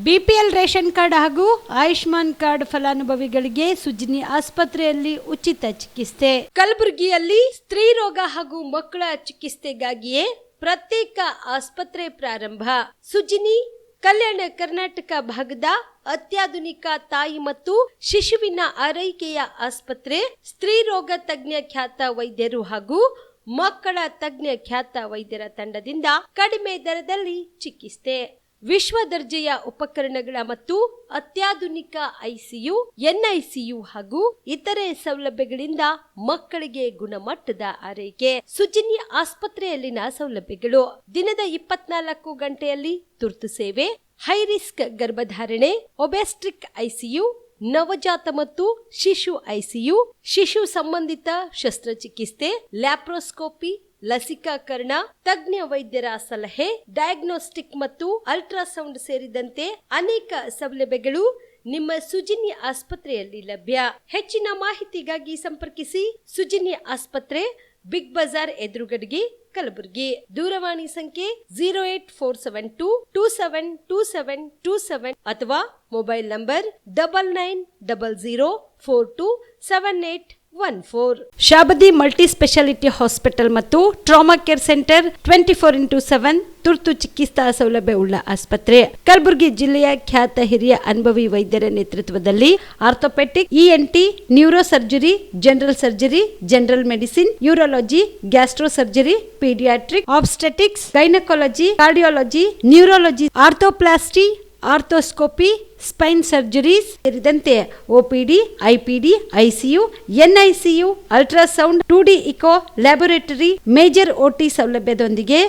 BPL ration card ಹಾಗೂ Ayushman card ಫಲಾನುಭವಿಗಳಿಗೆ ಸುಜಿನಿ ಆಸ್ಪತ್ರೆಯಲ್ಲಿ ಉಚಿತ ಚಿಕಿತ್ಸೆ. ಕಲಬುರಗಿಯಲ್ಲಿ ಸ್ತ್ರೀ ರೋಗ ಹಾಗೂ ಮಕ್ಕಳ ಚಿಕಿತ್ಸೆಗಾಗಿಯೇ ಪ್ರತ್ಯೇಕ ಆಸ್ಪತ್ರೆ ಪ್ರಾರಂಭ. ಸುಜಿನಿ ಕಲ್ಯಾಣ ಕರ್ನಾಟಕ ಭಾಗದ ಅತ್ಯಾಧುನಿಕ ತಾಯಿ ಮತ್ತು ಶಿಶುವಿನ ಆರೈಕೆಯ ಆಸ್ಪತ್ರೆ. ಸ್ತ್ರೀ ರೋಗ ತಜ್ಞ ಖ್ಯಾತ ವೈದ್ಯರು ಹಾಗೂ ಮಕ್ಕಳ ತಜ್ಞ ಖ್ಯಾತ ವೈದ್ಯರ ತಂಡದಿಂದ ಕಡಿಮೆ ದರದಲ್ಲಿ ಚಿಕಿತ್ಸೆ, ವಿಶ್ವ ದರ್ಜೆಯ ಉಪಕರಣಗಳ ಮತ್ತು ಅತ್ಯಾಧುನಿಕ ಐಸಿಯು, ಎನ್ಐಸಿಯು ಹಾಗೂ ಇತರೆ ಸೌಲಭ್ಯಗಳಿಂದ ಮಕ್ಕಳಿಗೆ ಗುಣಮಟ್ಟದ ಆರೈಕೆ. ಸುಜಿನಿ ಆಸ್ಪತ್ರೆಯಲ್ಲಿನ ಸೌಲಭ್ಯಗಳು: ದಿನದ 24 ಗಂಟೆಯಲ್ಲಿ ತುರ್ತು ಸೇವೆ, ಹೈ ರಿಸ್ಕ್ ಗರ್ಭಧಾರಣೆ, ಒಬೆಸ್ಟ್ರಿಕ್ ಐಸಿಯು, ನವಜಾತ ಮತ್ತು ಶಿಶು ಐಸಿಯು, ಶಿಶು ಸಂಬಂಧಿತ ಶಸ್ತ್ರಚಿಕಿತ್ಸೆ, ಲ್ಯಾಪ್ರೋಸ್ಕೋಪಿ, ಲಸಿಕಾಕರಣ, ತಜ್ಞ ವೈದ್ಯರ ಸಲಹೆ, ಡಯಾಗ್ನೋಸ್ಟಿಕ್ ಮತ್ತು ಅಲ್ಟ್ರಾಸೌಂಡ್ ಸೇರಿದಂತೆ ಅನೇಕ ಸೌಲಭ್ಯಗಳು ನಿಮ್ಮ ಸುಜಿನಿ ಆಸ್ಪತ್ರೆಯಲ್ಲಿ ಲಭ್ಯ. ಹೆಚ್ಚಿನ ಮಾಹಿತಿಗಾಗಿ ಸಂಪರ್ಕಿಸಿ ಸುಜಿನಿ ಆಸ್ಪತ್ರೆ, ಬಿಗ್ ಬಜಾರ್ ಎದುರುಗಡೆಗೆ, ಕಲಬುರಗಿ. ದೂರವಾಣಿ ಸಂಖ್ಯೆ 08472 272727 ಅಥವಾ mobile number 9900427814. Shabadi multi speciality hospital ಮತ್ತು ಟ್ರಾಮಾ ಕೇರ್ ಸೆಂಟರ್ 24x7 ತುರ್ತು ಚಿಕಿತ್ಸಾ ಸೌಲಭ್ಯ ಉಳ್ಳ ಆಸ್ಪತ್ರೆ. ಕಲಬುರಗಿ ಜಿಲ್ಲೆಯ ಖ್ಯಾತ ಹಿರಿಯ ಅನುಭವಿ ವೈದ್ಯರ ನೇತೃತ್ವದಲ್ಲಿ orthopaedic, ENT, neuro surgery, general surgery, general medicine, urology, gastro surgery, paediatric, obstetrics, gynaecology, cardiology, neurology, arthroplasty, arthroscopy, spine surgeries ಸೇರಿದಂತೆ OPD, IPD, ICU, NICU, ultrasound, 2D echo, laboratory, major OT ಸೌಲಭ್ಯದೊಂದಿಗೆ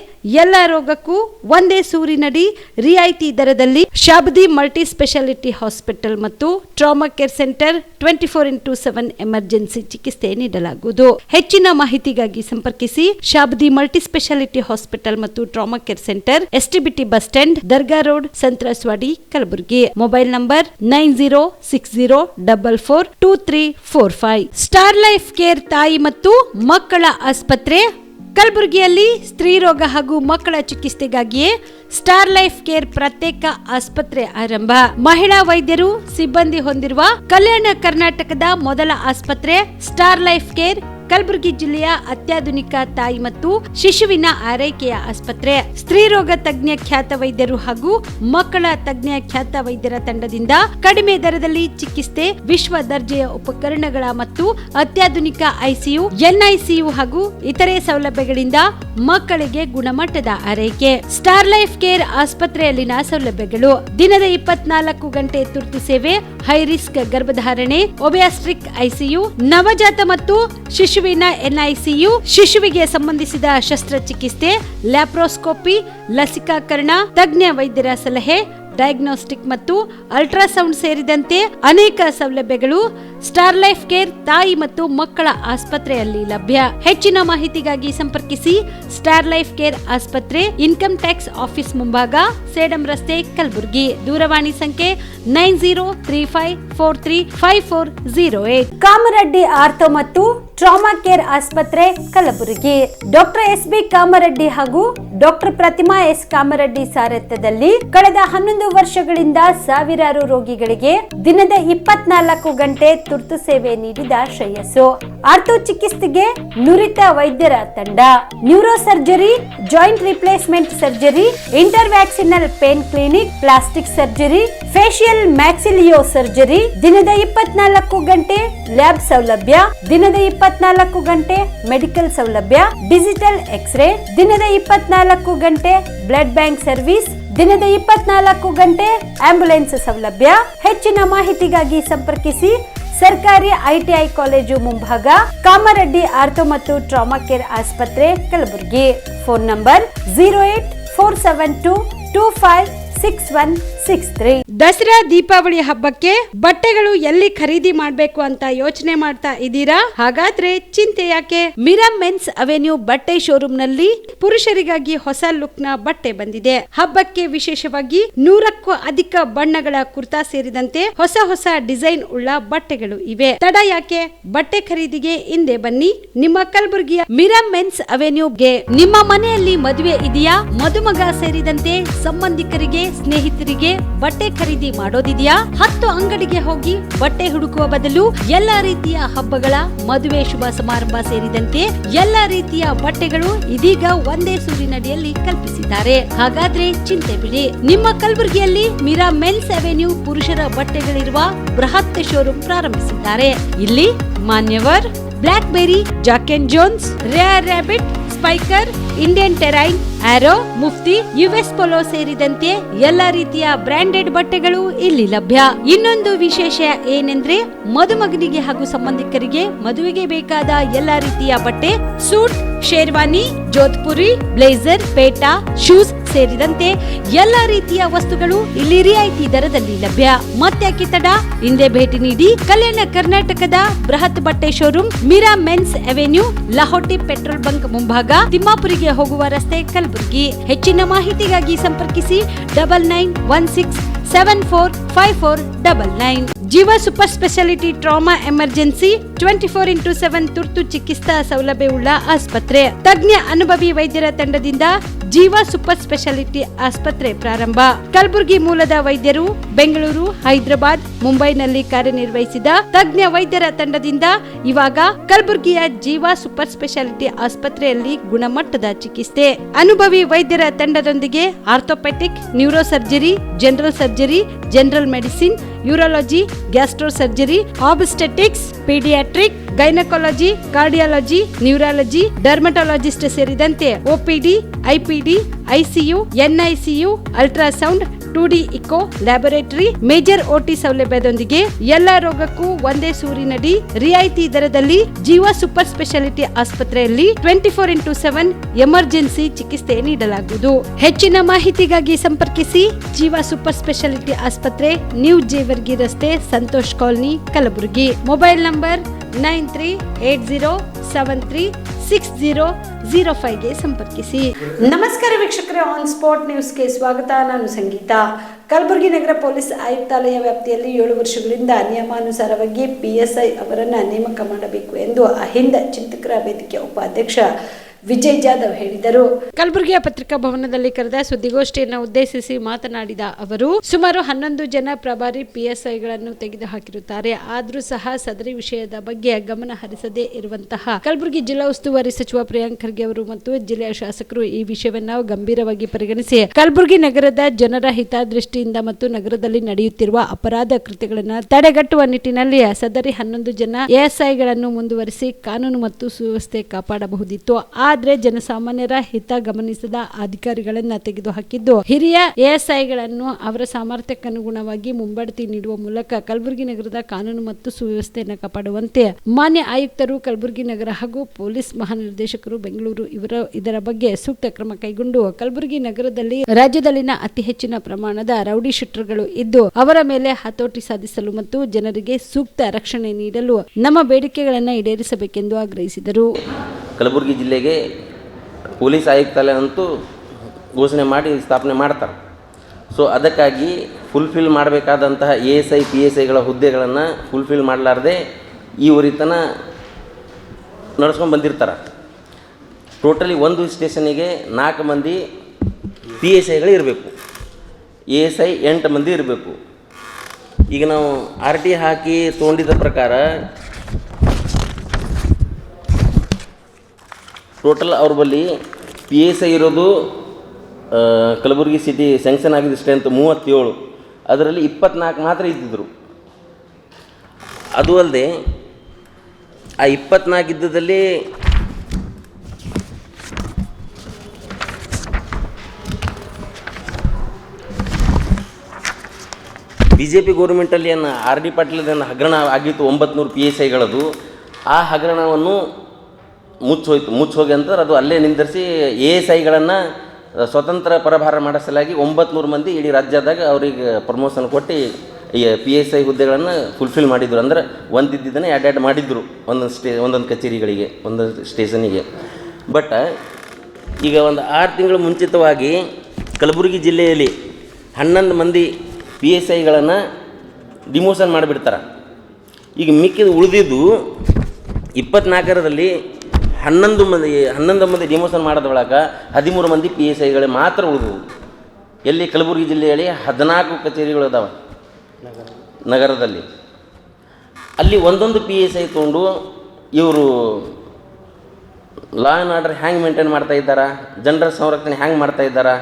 ಎಲ್ಲ ರೋಗಕ್ಕೂ ಒಂದೇ ಸೂರಿನಡಿ ರಿಯಾಯಿತಿ ದರದಲ್ಲಿ ಶಾಬದಿ ಮಲ್ಟಿ ಸ್ಪೆಷಾಲಿಟಿ ಹಾಸ್ಪಿಟಲ್ ಮತ್ತು trauma care centre 24x7 emergency ಚಿಕಿತ್ಸೆ ನೀಡಲಾಗುವುದು. ಹೆಚ್ಚಿನ ಮಾಹಿತಿಗಾಗಿ ಸಂಪರ್ಕಿಸಿ ಶಾಬದಿ ಮಲ್ಟಿ ಸ್ಪೆಷಾಲಿಟಿ ಹಾಸ್ಪಿಟಲ್ ಮತ್ತು trauma care centre, STBT bus stand, ದರ್ಗಾ road, ಸಂತ್ರಸ್ವಾಡಿ, Kalaburagi. Mobile number 9060442345. Star life care ತಾಯಿ ಮತ್ತು ಮಕ್ಕಳ ಆಸ್ಪತ್ರೆ. ಕಲಬುರಗಿಯಲ್ಲಿ ಸ್ತ್ರೀ ರೋಗ ಹಾಗೂ ಮಕ್ಕಳ ಚಿಕಿತ್ಸೆಗಾಗಿಯೇ ಸ್ಟಾರ್ ಲೈಫ್ ಕೇರ್ ಪ್ರತ್ಯೇಕ ಆಸ್ಪತ್ರೆ ಆರಂಭ. ಮಹಿಳಾ ವೈದ್ಯರು ಸಿಬ್ಬಂದಿ ಹೊಂದಿರುವ ಕಲ್ಯಾಣ ಕರ್ನಾಟಕದ ಮೊದಲ ಆಸ್ಪತ್ರೆ ಸ್ಟಾರ್ ಲೈಫ್ ಕೇರ್ ಕಲಬುರಗಿ ಜಿಲ್ಲೆಯ ಅತ್ಯಾಧುನಿಕ ತಾಯಿ ಮತ್ತು ಶಿಶುವಿನ ಆರೈಕೆಯ ಆಸ್ಪತ್ರೆ. ಸ್ತ್ರೀ ರೋಗ ತಜ್ಞ ಖ್ಯಾತ ವೈದ್ಯರು ಹಾಗೂ ಮಕ್ಕಳ ತಜ್ಞ ಖ್ಯಾತ ವೈದ್ಯರ ತಂಡದಿಂದ ಕಡಿಮೆ ದರದಲ್ಲಿ ಚಿಕಿತ್ಸೆ, ವಿಶ್ವ ದರ್ಜೆಯ ಉಪಕರಣಗಳ ಮತ್ತು ಅತ್ಯಾಧುನಿಕ ಐಸಿಯು, ಎನ್ಐಸಿಯು ಹಾಗೂ ಇತರೆ ಸೌಲಭ್ಯಗಳಿಂದ ಮಕ್ಕಳಿಗೆ ಗುಣಮಟ್ಟದ ಆರೈಕೆ. ಸ್ಟಾರ್ ಲೈಫ್ ಕೇರ್ ಆಸ್ಪತ್ರೆಯಲ್ಲಿನ ಸೌಲಭ್ಯಗಳು: ದಿನದ 24 ಗಂಟೆ ತುರ್ತು ಸೇವೆ, ಹೈ ರಿಸ್ಕ್ ಗರ್ಭಧಾರಣೆ, ಒಬೆಸ್ಟ್ರಿಕ್ ಐಸಿಯು, ನವಜಾತ ಮತ್ತು ಶಿಶುವಿನ ಎನ್ಐಸಿಯು, ಶಿಶುವಿಗೆ ಸಂಬಂಧಿಸಿದ ಶಸ್ತ್ರಚಿಕಿತ್ಸೆ, ಲ್ಯಾಪ್ರೋಸ್ಕೋಪಿ, ಲಸಿಕಾಕರಣ, ತಜ್ಞ ವೈದ್ಯರ ಸಲಹೆ, ಡಯಾಗ್ನೋಸ್ಟಿಕ್ ಮತ್ತು ಅಲ್ಟ್ರಾಸೌಂಡ್ ಸೇರಿದಂತೆ ಅನೇಕ ಸೌಲಭ್ಯಗಳು ಸ್ಟಾರ್ ಲೈಫ್ ಕೇರ್ ತಾಯಿ ಮತ್ತು ಮಕ್ಕಳ ಆಸ್ಪತ್ರೆಯಲ್ಲಿ ಲಭ್ಯ. ಹೆಚ್ಚಿನ ಮಾಹಿತಿಗಾಗಿ ಸಂಪರ್ಕಿಸಿ ಸ್ಟಾರ್ ಲೈಫ್ ಕೇರ್ ಆಸ್ಪತ್ರೆ, ಇನ್ಕಮ್ ಟ್ಯಾಕ್ಸ್ ಆಫೀಸ್ ಮುಂಭಾಗ, ಸೇಡಂ ರಸ್ತೆ, ಕಲಬುರಗಿ. ದೂರವಾಣಿ ಸಂಖ್ಯೆ 9035435408. ಕಾಮರೆಡ್ಡಿ ಆರ್ಥೋ ಮತ್ತು ಟ್ರಾಮಾ ಕೇರ್ ಆಸ್ಪತ್ರೆ, ಕಲಬುರಗಿ. Doctor S B. ಕಾಮರೆಡ್ಡಿ ಹಾಗೂ ಡಾಕ್ಟರ್ ಪ್ರತಿಮಾ ಎಸ್. ಕಾಮರೆಡ್ಡಿ ಸಾರಥ್ಯದಲ್ಲಿ ಕಳೆದ 11 ವರ್ಷಗಳಿಂದ ಸಾವಿರಾರು ರೋಗಿಗಳಿಗೆ ದಿನದ 24 ಗಂಟೆ ತುರ್ತು ಸೇವೆ ನೀಡಿದ ಶ್ರೇಯಸ್ಸು. ಆರ್ಥೋ ಚಿಕಿತ್ಸೆಗೆ ನುರಿತ ವೈದ್ಯರ ತಂಡ, neuro surgery, joint replacement surgery, interventional pain clinic, plastic surgery, facial maxillo surgery, ದಿನದ 24 ಗಂಟೆ ಲ್ಯಾಬ್ ಸೌಲಭ್ಯ, ದಿನದ 24 ಗಂಟೆ ಮೆಡಿಕಲ್ ಸೌಲಭ್ಯ, ಡಿಜಿಟಲ್ ಎಕ್ಸ್ರೇ, ದಿನದ 24 ಗಂಟೆ ಬ್ಲಡ್ ಬ್ಯಾಂಕ್ ಸರ್ವಿಸ್, ದಿನದ 24 ಗಂಟೆ ಆಂಬ್ಯುಲೆನ್ಸ್ ಸೌಲಭ್ಯ. ಹೆಚ್ಚಿನ ಮಾಹಿತಿಗಾಗಿ ಸಂಪರ್ಕಿಸಿ ಸರ್ಕಾರಿ ಐಟಿಐ ಕಾಲೇಜು ಮುಂಭಾಗ, ಕಾಮರೆಡ್ಡಿ ಆರ್ಥೋ ಮತ್ತು ಟ್ರಾಮಾ ಕೇರ್ ಆಸ್ಪತ್ರೆ, ಕಲಬುರಗಿ. Phone number 08472256163. ದಸರಾ ದೀಪಾವಳಿ ಹಬ್ಬಕ್ಕೆ ಬಟ್ಟೆಗಳು ಎಲ್ಲಿ ಖರೀದಿ ಮಾಡಬೇಕು ಅಂತ ಯೋಚನೆ ಮಾಡ್ತಾ ಇದ್ದೀರಾ? ಹಾಗಾದ್ರೆ ಚಿಂತೆ ಯಾಕೆ? ಮಿರಾಮ್ ಮೆನ್ಸ್ ಅವೆನ್ಯೂ ಬಟ್ಟೆ ಶೋರೂಮ್ ನಲ್ಲಿ ಪುರುಷರಿಗಾಗಿ ಹೊಸ ಲುಕ್ ನ ಬಟ್ಟೆ ಬಂದಿದೆ. ಹಬ್ಬಕ್ಕೆ ವಿಶೇಷವಾಗಿ 100ಕ್ಕೂ ಅಧಿಕ ಬಣ್ಣಗಳ ಕುರ್ತಾ ಸೇರಿದಂತೆ ಹೊಸ ಹೊಸ ಡಿಸೈನ್ ಉಳ್ಳ ಬಟ್ಟೆಗಳು ಇವೆ. ತಡ ಯಾಕೆ? ಬಟ್ಟೆ ಖರೀದಿಗೆ ಹಿಂದೆ ಬನ್ನಿ ನಿಮ್ಮ ಕಲಬುರಗಿಯ ಮಿರಾಮ್ ಮೆನ್ಸ್ ಅವೆನ್ಯೂಗೆ. ನಿಮ್ಮ ಮನೆಯಲ್ಲಿ ಮದುವೆ ಇದೆಯಾ? ಮದುಮಗ ಸೇರಿದಂತೆ ಸಂಬಂಧಿಕರಿಗೆ, ಸ್ನೇಹಿತರಿಗೆ ನಿಮಗೆ ಬಟ್ಟೆ ಖರೀದಿ ಮಾಡೋದಿದೆಯಾ? 10 ಅಂಗಡಿಗೆ ಹೋಗಿ ಬಟ್ಟೆ ಹುಡುಕುವ ಬದಲು ಎಲ್ಲಾ ರೀತಿಯ ಹಬ್ಬಗಳ, ಮದುವೆ, ಶುಭ ಸಮಾರಂಭ ಸೇರಿದಂತೆ ಎಲ್ಲಾ ರೀತಿಯ ಬಟ್ಟೆಗಳು ಇದೀಗ ಒಂದೇ ಸೂರಿನಡಿಯಲ್ಲಿ ಕಲ್ಪಿಸಿದ್ದಾರೆ. ಹಾಗಾದ್ರೆ ಚಿಂತೆ ಬಿಡಿ, ನಿಮ್ಮ ಕಲಬುರಗಿಯಲ್ಲಿ ಮೀರಾ ಮೆನ್ಸ್ ಅವೆನ್ಯೂ ಪುರುಷರ ಬಟ್ಟೆಗಳಿರುವ ಬೃಹತ್ ಶೋರೂಮ್ ಪ್ರಾರಂಭಿಸಿದ್ದಾರೆ. ಇಲ್ಲಿ Manyavar, Blackberrys, Jack and Jones, Rare Rabbit, Spykar, Indian Terrain, Arrow, Mufti, US Polo ಸೇರಿದಂತೆ ಎಲ್ಲಾ ರೀತಿಯ ಬ್ರಾಂಡೆಡ್ ಬಟ್ಟೆಗಳು ಇಲ್ಲಿ ಲಭ್ಯ. ಇನ್ನೊಂದು ವಿಶೇಷ ಏನೆಂದ್ರೆ ಮದುಮಗನಿಗೆ ಹಾಗೂ ಸಂಬಂಧಿಕರಿಗೆ ಮದುವೆಗೆ ಬೇಕಾದ ಎಲ್ಲಾ ರೀತಿಯ ಬಟ್ಟೆ, ಸೂಟ್, ಶೇರ್ವಾನಿ, ಜೋಧ್ಪುರಿ, ಬ್ಲೇಸರ್, ಪೇಟಾ, ಶೂಸ್ ಸೇರಿದಂತೆ ಎಲ್ಲಾ ರೀತಿಯ ವಸ್ತುಗಳು ಇಲ್ಲಿ ರಿಯಾಯಿತಿ ದರದಲ್ಲಿ ಲಭ್ಯ. ಮತ್ತ್ಯಾಕೆ ತಡ, ಹಿಂದೆ ಭೇಟಿ ನೀಡಿ. ಕಲ್ಯಾಣ ಕರ್ನಾಟಕದ ಬೃಹತ್ ಬಟ್ಟೆ showroom Meera men's avenue, Lahoti petrol bunk ಮುಂಭಾಗ, ತಿಮ್ಮಾಪುರಿಗೆ ಹೋಗುವ ರಸ್ತೆ, ಕಲಬುರಗಿ. ಹೆಚ್ಚಿನ ಮಾಹಿತಿಗಾಗಿ ಸಂಪರ್ಕಿಸಿ 9916745499. ಜೀವ super speciality trauma emergency 24x7 ತುರ್ತು ಚಿಕಿತ್ಸಾ ಸೌಲಭ್ಯವುಳ್ಳ ಆಸ್ಪತ್ರೆ. ತಜ್ಞ ಅನುಭವಿ ವೈದ್ಯರ ತಂಡದಿಂದ ಜೀವ ಸೂಪರ್ ಸ್ಪೆಷಾಲಿಟಿ ಆಸ್ಪತ್ರೆ ಪ್ರಾರಂಭ. ಕಲಬುರಗಿ ಮೂಲದ ವೈದ್ಯರು ಬೆಂಗಳೂರು, ಹೈದರಾಬಾದ್, ಮುಂಬೈನಲ್ಲಿ ಕಾರ್ಯನಿರ್ವಹಿಸಿದ ತಜ್ಞ ವೈದ್ಯರ ತಂಡದಿಂದ ಇವಾಗ ಕಲಬುರಗಿಯ ಜೀವ ಸೂಪರ್ ಸ್ಪೆಷಾಲಿಟಿ ಆಸ್ಪತ್ರೆಯಲ್ಲಿ ಗುಣಮಟ್ಟದ ಚಿಕಿತ್ಸೆ. ಅನುಭವಿ ವೈದ್ಯರ ತಂಡದೊಂದಿಗೆ orthopaedic, neuro surgery, general surgery, general medicine, urology, gastro surgery, obstetrics, paediatric, gynaecology, cardiology, neurology, dermatologist ಸೇರಿದಂತೆ OPD, IPD, ICU, NICU, ultrasound, 2D echo, laboratory, major OT ಸೌಲಭ್ಯದೊಂದಿಗೆ ಎಲ್ಲಾ ರೋಗಕ್ಕೂ ಒಂದೇ ಸೂರಿನಡಿ ರಿಯಾಯಿತಿ ದರದಲ್ಲಿ ಜೀವ ಸೂಪರ್ ಸ್ಪೆಷಾಲಿಟಿ ಆಸ್ಪತ್ರೆಯಲ್ಲಿ 24x7 ಎಮರ್ಜೆನ್ಸಿ ಚಿಕಿತ್ಸೆ ನೀಡಲಾಗುವುದು. ಹೆಚ್ಚಿನ ಮಾಹಿತಿಗಾಗಿ ಸಂಪರ್ಕಿಸಿ ಜೀವ ಸೂಪರ್ ಸ್ಪೆಷಾಲಿಟಿ ಆಸ್ಪತ್ರೆ, ನ್ಯೂ ಜೇವರ್ಗಿ ರಸ್ತೆ, Santosh colony, Kalaburagi. Mobile number 9380736005ಗೆ ಸಂಪರ್ಕಿಸಿ. ನಮಸ್ಕಾರ ವೀಕ್ಷಕರೇ, ಆನ್ ಸ್ಪಾಟ್ ನ್ಯೂಸ್ಗೆ ಸ್ವಾಗತ. ನಾನು ಸಂಗೀತ. ಕಲಬುರಗಿ ನಗರ ಪೊಲೀಸ್ ಆಯುಕ್ತಾಲಯ ವ್ಯಾಪ್ತಿಯಲ್ಲಿ 7 ವರ್ಷಗಳಿಂದ ನಿಯಮಾನುಸಾರವಾಗಿ PSI ಅವರನ್ನು ನೇಮಕ ಮಾಡಬೇಕು ಎಂದು ಅಹಿಂದ ಚಿಂತಕರ ವೇದಿಕೆ ಉಪಾಧ್ಯಕ್ಷ ವಿಜಯ್ ಜಾಧವ್ ಹೇಳಿದರು. ಕಲಬುರಗಿಯ ಪತ್ರಿಕಾ ಭವನದಲ್ಲಿ ಕರೆದ ಸುದ್ದಿಗೋಷ್ಠಿಯನ್ನು ಉದ್ದೇಶಿಸಿ ಮಾತನಾಡಿದ ಅವರು, ಸುಮಾರು 11 ಜನ ಪ್ರಭಾರಿ PSIಗಳನ್ನು ತೆಗೆದುಹಾಕಿರುತ್ತಾರೆ. ಆದರೂ ಸಹ ಸದರಿ ವಿಷಯದ ಬಗ್ಗೆ ಗಮನ ಹರಿಸದೇ ಇರುವಂತಹ ಕಲಬುರಗಿ ಜಿಲ್ಲಾ ಉಸ್ತುವಾರಿ ಸಚಿವ ಪ್ರಿಯಾಂಕ್ ಖರ್ಗೆ ಅವರು ಮತ್ತು ಜಿಲ್ಲೆಯ ಶಾಸಕರು ಈ ವಿಷಯವನ್ನು ಗಂಭೀರವಾಗಿ ಪರಿಗಣಿಸಿ ಕಲಬುರಗಿ ನಗರದ ಜನರ ಹಿತದೃಷ್ಟಿಯಿಂದ ಮತ್ತು ನಗರದಲ್ಲಿ ನಡೆಯುತ್ತಿರುವ ಅಪರಾಧ ಕೃತ್ಯಗಳನ್ನು ತಡೆಗಟ್ಟುವ ನಿಟ್ಟಿನಲ್ಲಿ ಸದರಿ 11 ಜನ ASIಗಳನ್ನು ಮುಂದುವರಿಸಿ ಕಾನೂನು ಮತ್ತು ಸುವ್ಯವಸ್ಥೆ ಕಾಪಾಡಬಹುದಿತ್ತು. ಆದರೆ ಜನಸಾಮಾನ್ಯರ ಹಿತ ಗಮನಿಸದ ಅಧಿಕಾರಿಗಳನ್ನ ತೆಗೆದುಹಾಕಿದ್ದು ಹಿರಿಯ ASIಗಳನ್ನು ಅವರ ಸಾಮರ್ಥ್ಯಕ್ಕನುಗುಣವಾಗಿ ಮುಂಬಡ್ತಿ ನೀಡುವ ಮೂಲಕ ಕಲಬುರಗಿ ನಗರದ ಕಾನೂನು ಮತ್ತು ಸುವ್ಯವಸ್ಥೆಯನ್ನು ಕಾಪಾಡುವಂತೆ ಮಾನ್ಯ ಆಯುಕ್ತರು, ಕಲಬುರಗಿ ನಗರ ಹಾಗೂ ಪೊಲೀಸ್ ಮಹಾನಿರ್ದೇಶಕರು ಬೆಂಗಳೂರು ಇದರ ಬಗ್ಗೆ ಸೂಕ್ತ ಕ್ರಮ ಕೈಗೊಂಡು ಕಲಬುರಗಿ ನಗರದಲ್ಲಿ ರಾಜ್ಯದಲ್ಲಿನ ಅತಿ ಹೆಚ್ಚಿನ ಪ್ರಮಾಣದ ರೌಡಿ ಶೂಟರ್ಗಳು ಇದ್ದು ಅವರ ಮೇಲೆ ಹತೋಟಿ ಸಾಧಿಸಲು ಮತ್ತು ಜನರಿಗೆ ಸೂಕ್ತ ರಕ್ಷಣೆ ನೀಡಲು ನಮ್ಮ ಬೇಡಿಕೆಗಳನ್ನು ಈಡೇರಿಸಬೇಕೆಂದು ಆಗ್ರಹಿಸಿದರು. ಕಲಬುರಗಿ ಜಿಲ್ಲೆಗೆ ಪೊಲೀಸ್ ಆಯುಕ್ತಾಲಯ ಅಂತೂ ಘೋಷಣೆ ಮಾಡಿ ಸ್ಥಾಪನೆ ಮಾಡ್ತಾರೆ. ಸೊ ಅದಕ್ಕಾಗಿ ಫುಲ್ಫಿಲ್ ಮಾಡಬೇಕಾದಂತಹ ASI PSIಗಳ ಹುದ್ದೆಗಳನ್ನು ಫುಲ್ಫಿಲ್ ಮಾಡಲಾರ್ದೆ ಈವರಿತನ ನಡೆಸ್ಕೊಂಡು ಬಂದಿರ್ತಾರೆ. ಟೋಟಲಿ ಒಂದು ಸ್ಟೇಷನಿಗೆ 4 ಮಂದಿ PSIಗಳು ಇರಬೇಕು, ASI 8 ಮಂದಿ ಇರಬೇಕು. ಈಗ ನಾವು RT ಹಾಕಿ ತೊಗೊಂಡಿದ್ದ ಪ್ರಕಾರ ಟೋಟಲ್ ಅವ್ರ ಬಳಿ PSI ಇರೋದು ಕಲಬುರಗಿ ಸಿಟಿ ಸ್ಯಾಂಕ್ಷನ್ ಆಗಿದ್ದ ಸ್ಟ್ರೆಂತ್ 37, ಅದರಲ್ಲಿ 24 ಮಾತ್ರ ಇದ್ದಿದ್ದರು. ಅದು ಅಲ್ಲದೆ ಆ 24 ಇದ್ದದಲ್ಲಿ BJP ಗೌರ್ಮೆಂಟಲ್ಲಿ ಏನು RD ಪಾಟೀಲದನ್ನು ಹಗರಣ ಆಗಿತ್ತು 900 PSIಗಳದು. ಆ ಹಗರಣವನ್ನು ಮುಚ್ಚೋಗಿ ಅಂತಾರೆ. ಅದು ಅಲ್ಲೇ ನಿಂದಿರಿಸಿ ASIಗಳನ್ನು ಸ್ವತಂತ್ರ ಪರಭಾರ ಮಾಡಿಸಲಾಗಿ 900 ಮಂದಿ ಇಡೀ ರಾಜ್ಯದಾಗ ಅವ್ರಿಗೆ ಪ್ರಮೋಷನ್ ಕೊಟ್ಟು ಈ PSI ಹುದ್ದೆಗಳನ್ನು ಫುಲ್ಫಿಲ್ ಮಾಡಿದ್ರು. ಅಂದ್ರೆ ಒಂದಿದ್ದನ್ನು ಎರಡು ಮಾಡಿದ್ರು ಒಂದೊಂದು ಕಚೇರಿಗಳಿಗೆ, ಒಂದೊಂದು ಸ್ಟೇಷನಿಗೆ. ಬಟ್ ಈಗ ಒಂದು 6 ತಿಂಗಳು ಮುಂಚಿತವಾಗಿ ಕಲಬುರಗಿ ಜಿಲ್ಲೆಯಲ್ಲಿ 11 ಮಂದಿ PSIಗಳನ್ನು ಡಿಮೋಷನ್ ಮಾಡಿಬಿಡ್ತಾರೆ. ಈಗ ಮಿಕ್ಕಿದ ಉಳಿದಿದ್ದು 24ರಲ್ಲಿ 11 ಮಂದಿ ಡಿಮೋಷನ್ ಮಾಡೋದ್ರೊಳಗೆ 13 ಮಂದಿ PSIಗಳೇ ಮಾತ್ರ ಉಳಿದವು. ಎಲ್ಲಿ ಕಲಬುರಗಿ ಜಿಲ್ಲೆಯಲ್ಲಿ 14 ಕಚೇರಿಗಳು ಇದಾವೆ ನಗರದಲ್ಲಿ. ಅಲ್ಲಿ ಒಂದೊಂದು PSI ತೊಗೊಂಡು ಇವರು ಲಾ ಆ್ಯಂಡ್ ಆರ್ಡರ್ ಹ್ಯಾಂಗೆ ಮೇಂಟೈನ್ ಮಾಡ್ತಾ ಇದ್ದಾರಾ, ಜನರ ಸಂರಕ್ಷಣೆ ಹ್ಯಾಂಗೆ ಮಾಡ್ತಾ ಇದ್ದಾರಾ.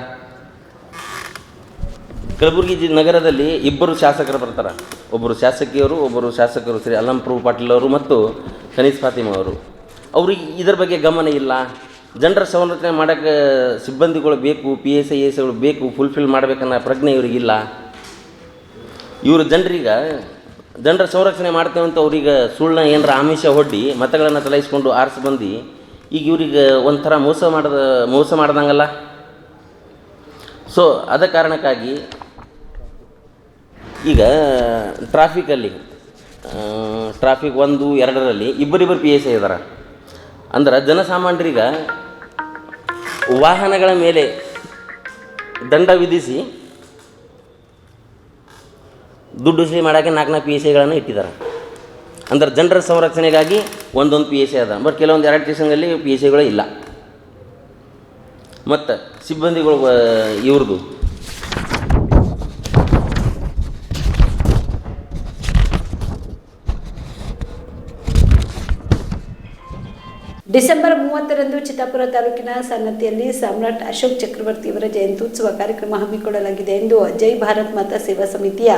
ಕಲಬುರಗಿ ನಗರದಲ್ಲಿ 2 ಶಾಸಕರು ಬರ್ತಾರೆ, ಒಬ್ಬರು ಶಾಸಕರು ಶ್ರೀ ಅಲ್ಲಂಪ್ರಭು ಪಾಟೀಲ್ ಅವರು ಮತ್ತು ಕನೀಸ್ ಫಾತಿಮಾ ಅವರು. ಅವ್ರಿಗೆ ಇದರ ಬಗ್ಗೆ ಗಮನ ಇಲ್ಲ. ಜನರ ಸಂರಕ್ಷಣೆ ಮಾಡೋಕ್ಕೆ ಸಿಬ್ಬಂದಿಗಳು ಬೇಕು, PSI ASIಗಳು ಬೇಕು, ಫುಲ್ಫಿಲ್ ಮಾಡಬೇಕನ್ನೋ ಪ್ರಜ್ಞೆ ಇವರಿಗಿಲ್ಲ. ಇವರು ಜನರ ಸಂರಕ್ಷಣೆ ಮಾಡ್ತೇವಂತ ಅವ್ರಿಗೆ ಸುಳ್ಳ ಏನರ ಆಮಿಷ ಹೊಡ್ಡಿ ಮತಗಳನ್ನು ಚಲಾಯಿಸ್ಕೊಂಡು ಆರಿಸಿ ಬಂದು ಈಗ ಇವ್ರಿಗೆ ಒಂಥರ ಮೋಸ ಮಾಡ್ದಂಗಲ್ಲ. ಸೊ ಅದ ಕಾರಣಕ್ಕಾಗಿ ಈಗ ಟ್ರಾಫಿಕ್ 1, 2ರಲ್ಲಿ ಇಬ್ಬರಿಬ್ಬರು PSI ಇದ್ದಾರೆ. ಅಂದ್ರೆ ಜನಸಾಮಾನ್ಯರಿಗೆ ವಾಹನಗಳ ಮೇಲೆ ದಂಡ ವಿಧಿಸಿ ದುಡ್ಡು ವಸೂಲಿ ಮಾಡೋಕ್ಕೆ 4 PSIಗಳನ್ನು ಇಟ್ಟಿದ್ದಾರೆ. ಅಂದ್ರೆ ಜನರ ಸಂರಕ್ಷಣೆಗಾಗಿ ಒಂದೊಂದು PSI ಅದ. ಬಟ್ ಕೆಲವೊಂದು 2 ಸ್ಟೇಷನ್ಗಳಲ್ಲಿ PSIಗಳು ಇಲ್ಲ. ಮತ್ತು ಸಿಬ್ಬಂದಿಗಳು ಇವ್ರದ್ದು ಡಿಸೆಂಬರ್ 30ರಂದು ಚಿತ್ತಾಪುರ ತಾಲೂಕಿನ ಸನ್ನತಿಯಲ್ಲಿ ಸಾಮ್ರಾಟ್ ಅಶೋಕ್ ಚಕ್ರವರ್ತಿಯವರ ಜಯಂತ್ಯುತ್ಸವ ಕಾರ್ಯಕ್ರಮ ಹಮ್ಮಿಕೊಳ್ಳಲಾಗಿದೆ ಎಂದು ಜೈ ಭಾರತ್ ಮಾತಾ ಸೇವಾ ಸಮಿತಿಯ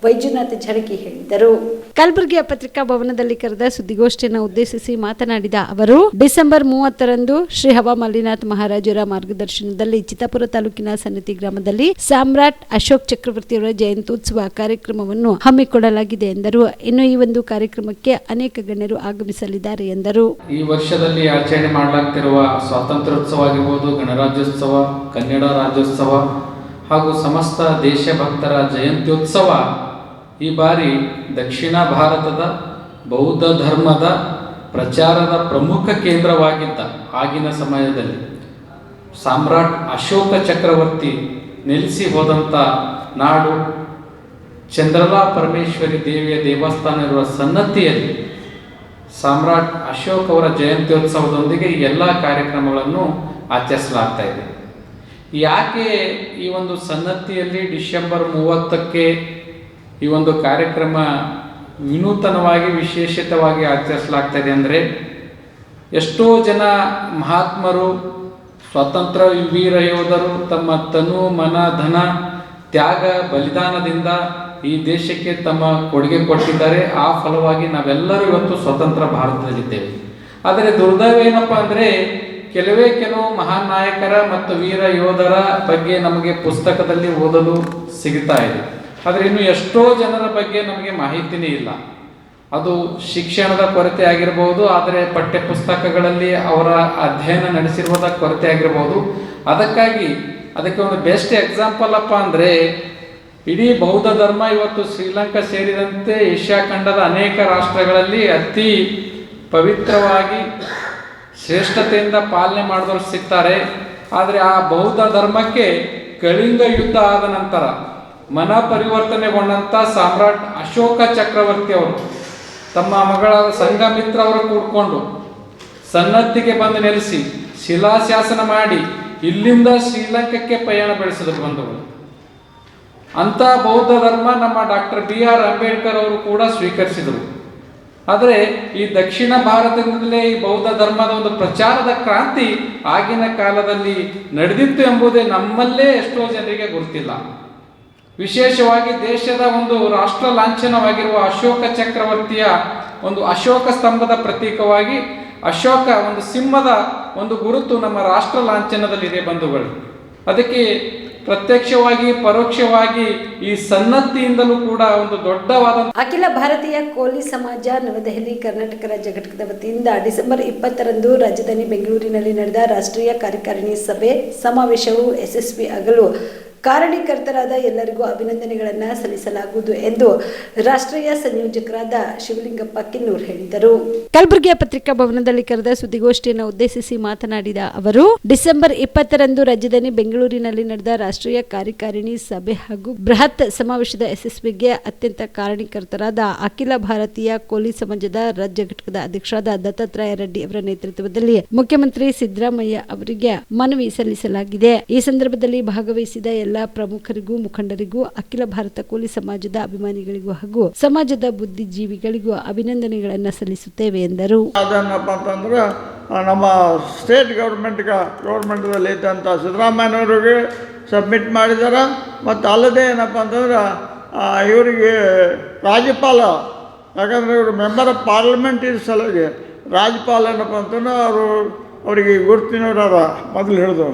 ವೈಜುನಾಥ್ ಝಳಕಿ ಹೇಳಿದರು. ಕಲಬುರಗಿಯ ಪತ್ರಿಕಾ ಭವನದಲ್ಲಿ ಕರೆದ ಸುದ್ದಿಗೋಷ್ಠಿಯನ್ನು ಉದ್ದೇಶಿಸಿ ಮಾತನಾಡಿದ ಅವರು, ಡಿಸೆಂಬರ್ 30ರಂದು ಶ್ರೀ ಹವಾ ಮಲ್ಲಿನಾಥ್ ಮಹಾರಾಜರ ಮಾರ್ಗದರ್ಶನದಲ್ಲಿ ಚಿತ್ತಾಪುರ ತಾಲೂಕಿನ ಸನ್ನತಿ ಗ್ರಾಮದಲ್ಲಿ ಸಾಮ್ರಾಟ್ ಅಶೋಕ್ ಚಕ್ರವರ್ತಿಯವರ ಜಯಂತ್ಯುತ್ಸವ ಕಾರ್ಯಕ್ರಮವನ್ನು ಹಮ್ಮಿಕೊಳ್ಳಲಾಗಿದೆ ಎಂದರು. ಇನ್ನು ಈ ಒಂದು ಕಾರ್ಯಕ್ರಮಕ್ಕೆ ಅನೇಕ ಗಣ್ಯರು ಆಗಮಿಸಲಿದ್ದಾರೆ ಎಂದರು. ಈ ವರ್ಷದಲ್ಲಿ ಆಚರಣೆ ಮಾಡಲಾಗ್ತಿರುವ ಸ್ವಾತಂತ್ರ್ಯೋತ್ಸವ ಆಗಿರ್ಬೋದು, ಗಣರಾಜ್ಯೋತ್ಸವ, ಕನ್ನಡ ರಾಜ್ಯೋತ್ಸವ ಹಾಗೂ ಸಮಸ್ತ ದೇಶಭಕ್ತರ ಜಯಂತ್ಯೋತ್ಸವ ಈ ಬಾರಿ ದಕ್ಷಿಣ ಭಾರತದ ಬೌದ್ಧ ಧರ್ಮದ ಪ್ರಚಾರದ ಪ್ರಮುಖ ಕೇಂದ್ರವಾಗಿದ್ದ ಆಗಿನ ಸಮಯದಲ್ಲಿ ಸಾಮ್ರಾಟ್ ಅಶೋಕ ಚಕ್ರವರ್ತಿ ನೆಲೆಸಿ ಹೋದಂಥ ನಾಡು ಚಂದ್ರಲಾ ಪರಮೇಶ್ವರಿ ದೇವಿಯ ದೇವಸ್ಥಾನ ಇರುವ ಸನ್ನತಿಯಲ್ಲಿ ಸಾಮ್ರಾಟ್ ಅಶೋಕ್ ಅವರ ಜಯಂತ್ಯೋತ್ಸವದೊಂದಿಗೆ ಈ ಎಲ್ಲ ಕಾರ್ಯಕ್ರಮಗಳನ್ನು ಆಚರಿಸಲಾಗ್ತಾ ಇದೆ. ಯಾಕೆ ಈ ಒಂದು ಸನ್ನತಿಯಲ್ಲಿ ಡಿಸೆಂಬರ್ 30ಕ್ಕೆ ಈ ಒಂದು ಕಾರ್ಯಕ್ರಮ ವಿನೂತನವಾಗಿ ವಿಶೇಷಿತವಾಗಿ ಆಚರಿಸಲಾಗ್ತಾ ಇದೆ ಅಂದರೆ, ಎಷ್ಟೋ ಜನ ಮಹಾತ್ಮರು, ಸ್ವಾತಂತ್ರ್ಯ ವೀರ ಯೋಧರು ತಮ್ಮ ತನು ಮನ ಧನ ತ್ಯಾಗ ಬಲಿದಾನದಿಂದ ಈ ದೇಶಕ್ಕೆ ತಮ್ಮ ಕೊಡುಗೆ ಕೊಟ್ಟಿದ್ದಾರೆ. ಆ ಫಲವಾಗಿ ನಾವೆಲ್ಲರೂ ಇವತ್ತು ಸ್ವತಂತ್ರ ಭಾರತದಲ್ಲಿದ್ದೇವೆ. ಆದರೆ ದುರ್ದೈವ ಏನಪ್ಪ ಅಂದರೆ, ಕೆಲವು ಮಹಾನ್ ನಾಯಕರ ಮತ್ತು ವೀರ ಯೋಧರ ಬಗ್ಗೆ ನಮಗೆ ಪುಸ್ತಕದಲ್ಲಿ ಓದಲು ಸಿಗ್ತಾ ಇದೆ. ಆದರೆ ಇನ್ನು ಎಷ್ಟೋ ಜನರ ಬಗ್ಗೆ ನಮಗೆ ಮಾಹಿತಿನೇ ಇಲ್ಲ. ಅದು ಶಿಕ್ಷಣದ ಕೊರತೆ ಆಗಿರ್ಬೋದು, ಆದರೆ ಪಠ್ಯ ಪುಸ್ತಕಗಳಲ್ಲಿ ಅವರ ಅಧ್ಯಯನ ನಡೆಸಿರುವುದ ಕೊರತೆ ಆಗಿರ್ಬೋದು. ಅದಕ್ಕೆ ಒಂದು ಬೆಸ್ಟ್ ಎಕ್ಸಾಂಪಲ್ ಅಪ್ಪ ಅಂದರೆ, ಇಡೀ ಬೌದ್ಧ ಧರ್ಮ ಇವತ್ತು ಶ್ರೀಲಂಕಾ ಸೇರಿದಂತೆ ಏಷ್ಯಾ ಖಂಡದ ಅನೇಕ ರಾಷ್ಟ್ರಗಳಲ್ಲಿ ಅತಿ ಪವಿತ್ರವಾಗಿ ಶ್ರೇಷ್ಠತೆಯಿಂದ ಪಾಲನೆ ಮಾಡಿದವರು ಸಿಗ್ತಾರೆ. ಆದರೆ ಆ ಬೌದ್ಧ ಧರ್ಮಕ್ಕೆ ಕಳಿಂಗ ಯುದ್ಧ ಆದ ನಂತರ ಮನ ಪರಿವರ್ತನೆಗೊಂಡಂಥ ಸಾಮ್ರಾಟ್ ಅಶೋಕ ಚಕ್ರವರ್ತಿ ಅವರು ತಮ್ಮ ಮಗಳ ಸಂಘಮಿತ್ರ ಅವರು ಕೂಡ್ಕೊಂಡು ಸನ್ನತಿಗೆ ಬಂದು ನೆಲೆಸಿ ಶಿಲಾಶಾಸನ ಮಾಡಿ ಇಲ್ಲಿಂದ ಶ್ರೀಲಂಕಾಕ್ಕೆ ಪಯಣ ಬೆಳೆಸಿದ್ರು ಬಂಧುಗಳು. ಅಂಥ ಬೌದ್ಧ ಧರ್ಮ ನಮ್ಮ ಡಾಕ್ಟರ್ BR ಅಂಬೇಡ್ಕರ್ ಅವರು ಕೂಡ ಸ್ವೀಕರಿಸಿದರು. ಆದರೆ ಈ ದಕ್ಷಿಣ ಭಾರತದಿಂದಲೇ ಈ ಬೌದ್ಧ ಧರ್ಮದ ಒಂದು ಪ್ರಚಾರದ ಕ್ರಾಂತಿ ಆಗಿನ ಕಾಲದಲ್ಲಿ ನಡೆದಿತ್ತು ಎಂಬುದೇ ನಮ್ಮಲ್ಲೇ ಎಷ್ಟೋ ಜನರಿಗೆ ಗೊತ್ತಿಲ್ಲ. ವಿಶೇಷವಾಗಿ ದೇಶದ ಒಂದು ರಾಷ್ಟ್ರ ಲಾಂಛನವಾಗಿರುವ ಅಶೋಕ ಚಕ್ರವರ್ತಿಯ ಒಂದು ಅಶೋಕ ಸ್ತಂಭದ ಪ್ರತೀಕವಾಗಿ ಅಶೋಕ ಒಂದು ಸಿಂಹದ ಒಂದು ಗುರುತು ನಮ್ಮ ರಾಷ್ಟ್ರ ಲಾಂಛನದಲ್ಲಿದೆ ಬಂಧುಗಳು. ಅದಕ್ಕೆ ಪ್ರತ್ಯಕ್ಷವಾಗಿ ಪರೋಕ್ಷವಾಗಿ ಈ ಸನ್ನತಿಯಿಂದಲೂ ಕೂಡ ಒಂದು ದೊಡ್ಡವಾದ ಅಖಿಲ ಭಾರತೀಯ ಕೋಲಿ ಸಮಾಜ ನವದೆಹಲಿ ಕರ್ನಾಟಕ ರಾಜ್ಯ ಘಟಕದ ವತಿಯಿಂದ ಡಿಸೆಂಬರ್ 20ರಂದು ರಾಜಧಾನಿ ಬೆಂಗಳೂರಿನಲ್ಲಿ ನಡೆದ ರಾಷ್ಟ್ರೀಯ ಕಾರ್ಯಕಾರಿಣಿ ಸಭೆ ಸಮಾವೇಶವು ಯಶಸ್ವಿ ಆಗಲು ಕಾರಣೀಕರ್ತರಾದ ಎಲ್ಲರಿಗೂ ಅಭಿನಂದನೆಗಳನ್ನು ಸಲ್ಲಿಸಲಾಗುವುದು ಎಂದು ರಾಷ್ಟ್ರೀಯ ಸಂಯೋಜಕರಾದ ಶಿವಲಿಂಗಪ್ಪ ಕಿನ್ನೂರ್ ಹೇಳಿದರು. ಕಲಬುರಗಿಯ ಪತ್ರಿಕಾ ಭವನದಲ್ಲಿ ಕರೆದ ಸುದ್ದಿಗೋಷ್ಠಿಯನ್ನು ಉದ್ದೇಶಿಸಿ ಮಾತನಾಡಿದ ಅವರು, ಡಿಸೆಂಬರ್ 20ರಂದು ರಾಜಧಾನಿ ಬೆಂಗಳೂರಿನಲ್ಲಿ ನಡೆದ ರಾಷ್ಟ್ರೀಯ ಕಾರ್ಯಕಾರಿಣಿ ಸಭೆ ಹಾಗೂ ಬೃಹತ್ ಸಮಾವೇಶದ ಯಶಸ್ವಿಗೆ ಅತ್ಯಂತ ಕಾರಣೀಕರ್ತರಾದ ಅಖಿಲ ಭಾರತೀಯ ಕೋಲಿ ಸಮಾಜದ ರಾಜ್ಯ ಘಟಕದ ಅಧ್ಯಕ್ಷರಾದ ದತ್ತಾತ್ರೇಯ ರೆಡ್ಡಿ ಅವರ ನೇತೃತ್ವದಲ್ಲಿ ಮುಖ್ಯಮಂತ್ರಿ ಸಿದ್ದರಾಮಯ್ಯ ಅವರಿಗೆ ಮನವಿ ಸಲ್ಲಿಸಲಾಗಿದೆ. ಈ ಸಂದರ್ಭದಲ್ಲಿ ಭಾಗವಹಿಸಿದ ಎಲ್ಲ ಪ್ರಮುಖರಿಗೂ ಮುಖಂಡರಿಗೂ ಅಖಿಲ ಭಾರತ ಕೂಲಿ ಸಮಾಜದ ಅಭಿಮಾನಿಗಳಿಗೂ ಹಾಗೂ ಸಮಾಜದ ಬುದ್ಧಿಜೀವಿಗಳಿಗೂ ಅಭಿನಂದನೆಗಳನ್ನು ಸಲ್ಲಿಸುತ್ತೇವೆ ಎಂದರು. ಅದನ್ನಪ್ಪ ಅಂತಂದ್ರೆ ನಮ್ಮ ಸ್ಟೇಟ್ ಗೌರ್ಮೆಂಟದಲ್ಲಿ ಇದ್ದಂಥ ಸಿದ್ದರಾಮಯ್ಯನವ್ರಿಗೆ ಸಬ್ಮಿಟ್ ಮಾಡಿದ್ದಾರೆ. ಮತ್ತು ಅಲ್ಲದೆ ಏನಪ್ಪ ಅಂತಂದ್ರೆ ಇವರಿಗೆ ರಾಜ್ಯಪಾಲ, ಯಾಕಂದರೆ ಇವರು ಮೆಂಬರ್ ಆಫ್ ಪಾರ್ಲಿಮೆಂಟ್ ಇದ್ದ ಸಲುವಾಗಿ ರಾಜ್ಯಪಾಲ ಏನಪ್ಪ ಅಂತಂದ್ರೆ ಅವರಿಗೆ ಗುರುತಿನವರ ಮೊದಲು ಹಿಡಿದು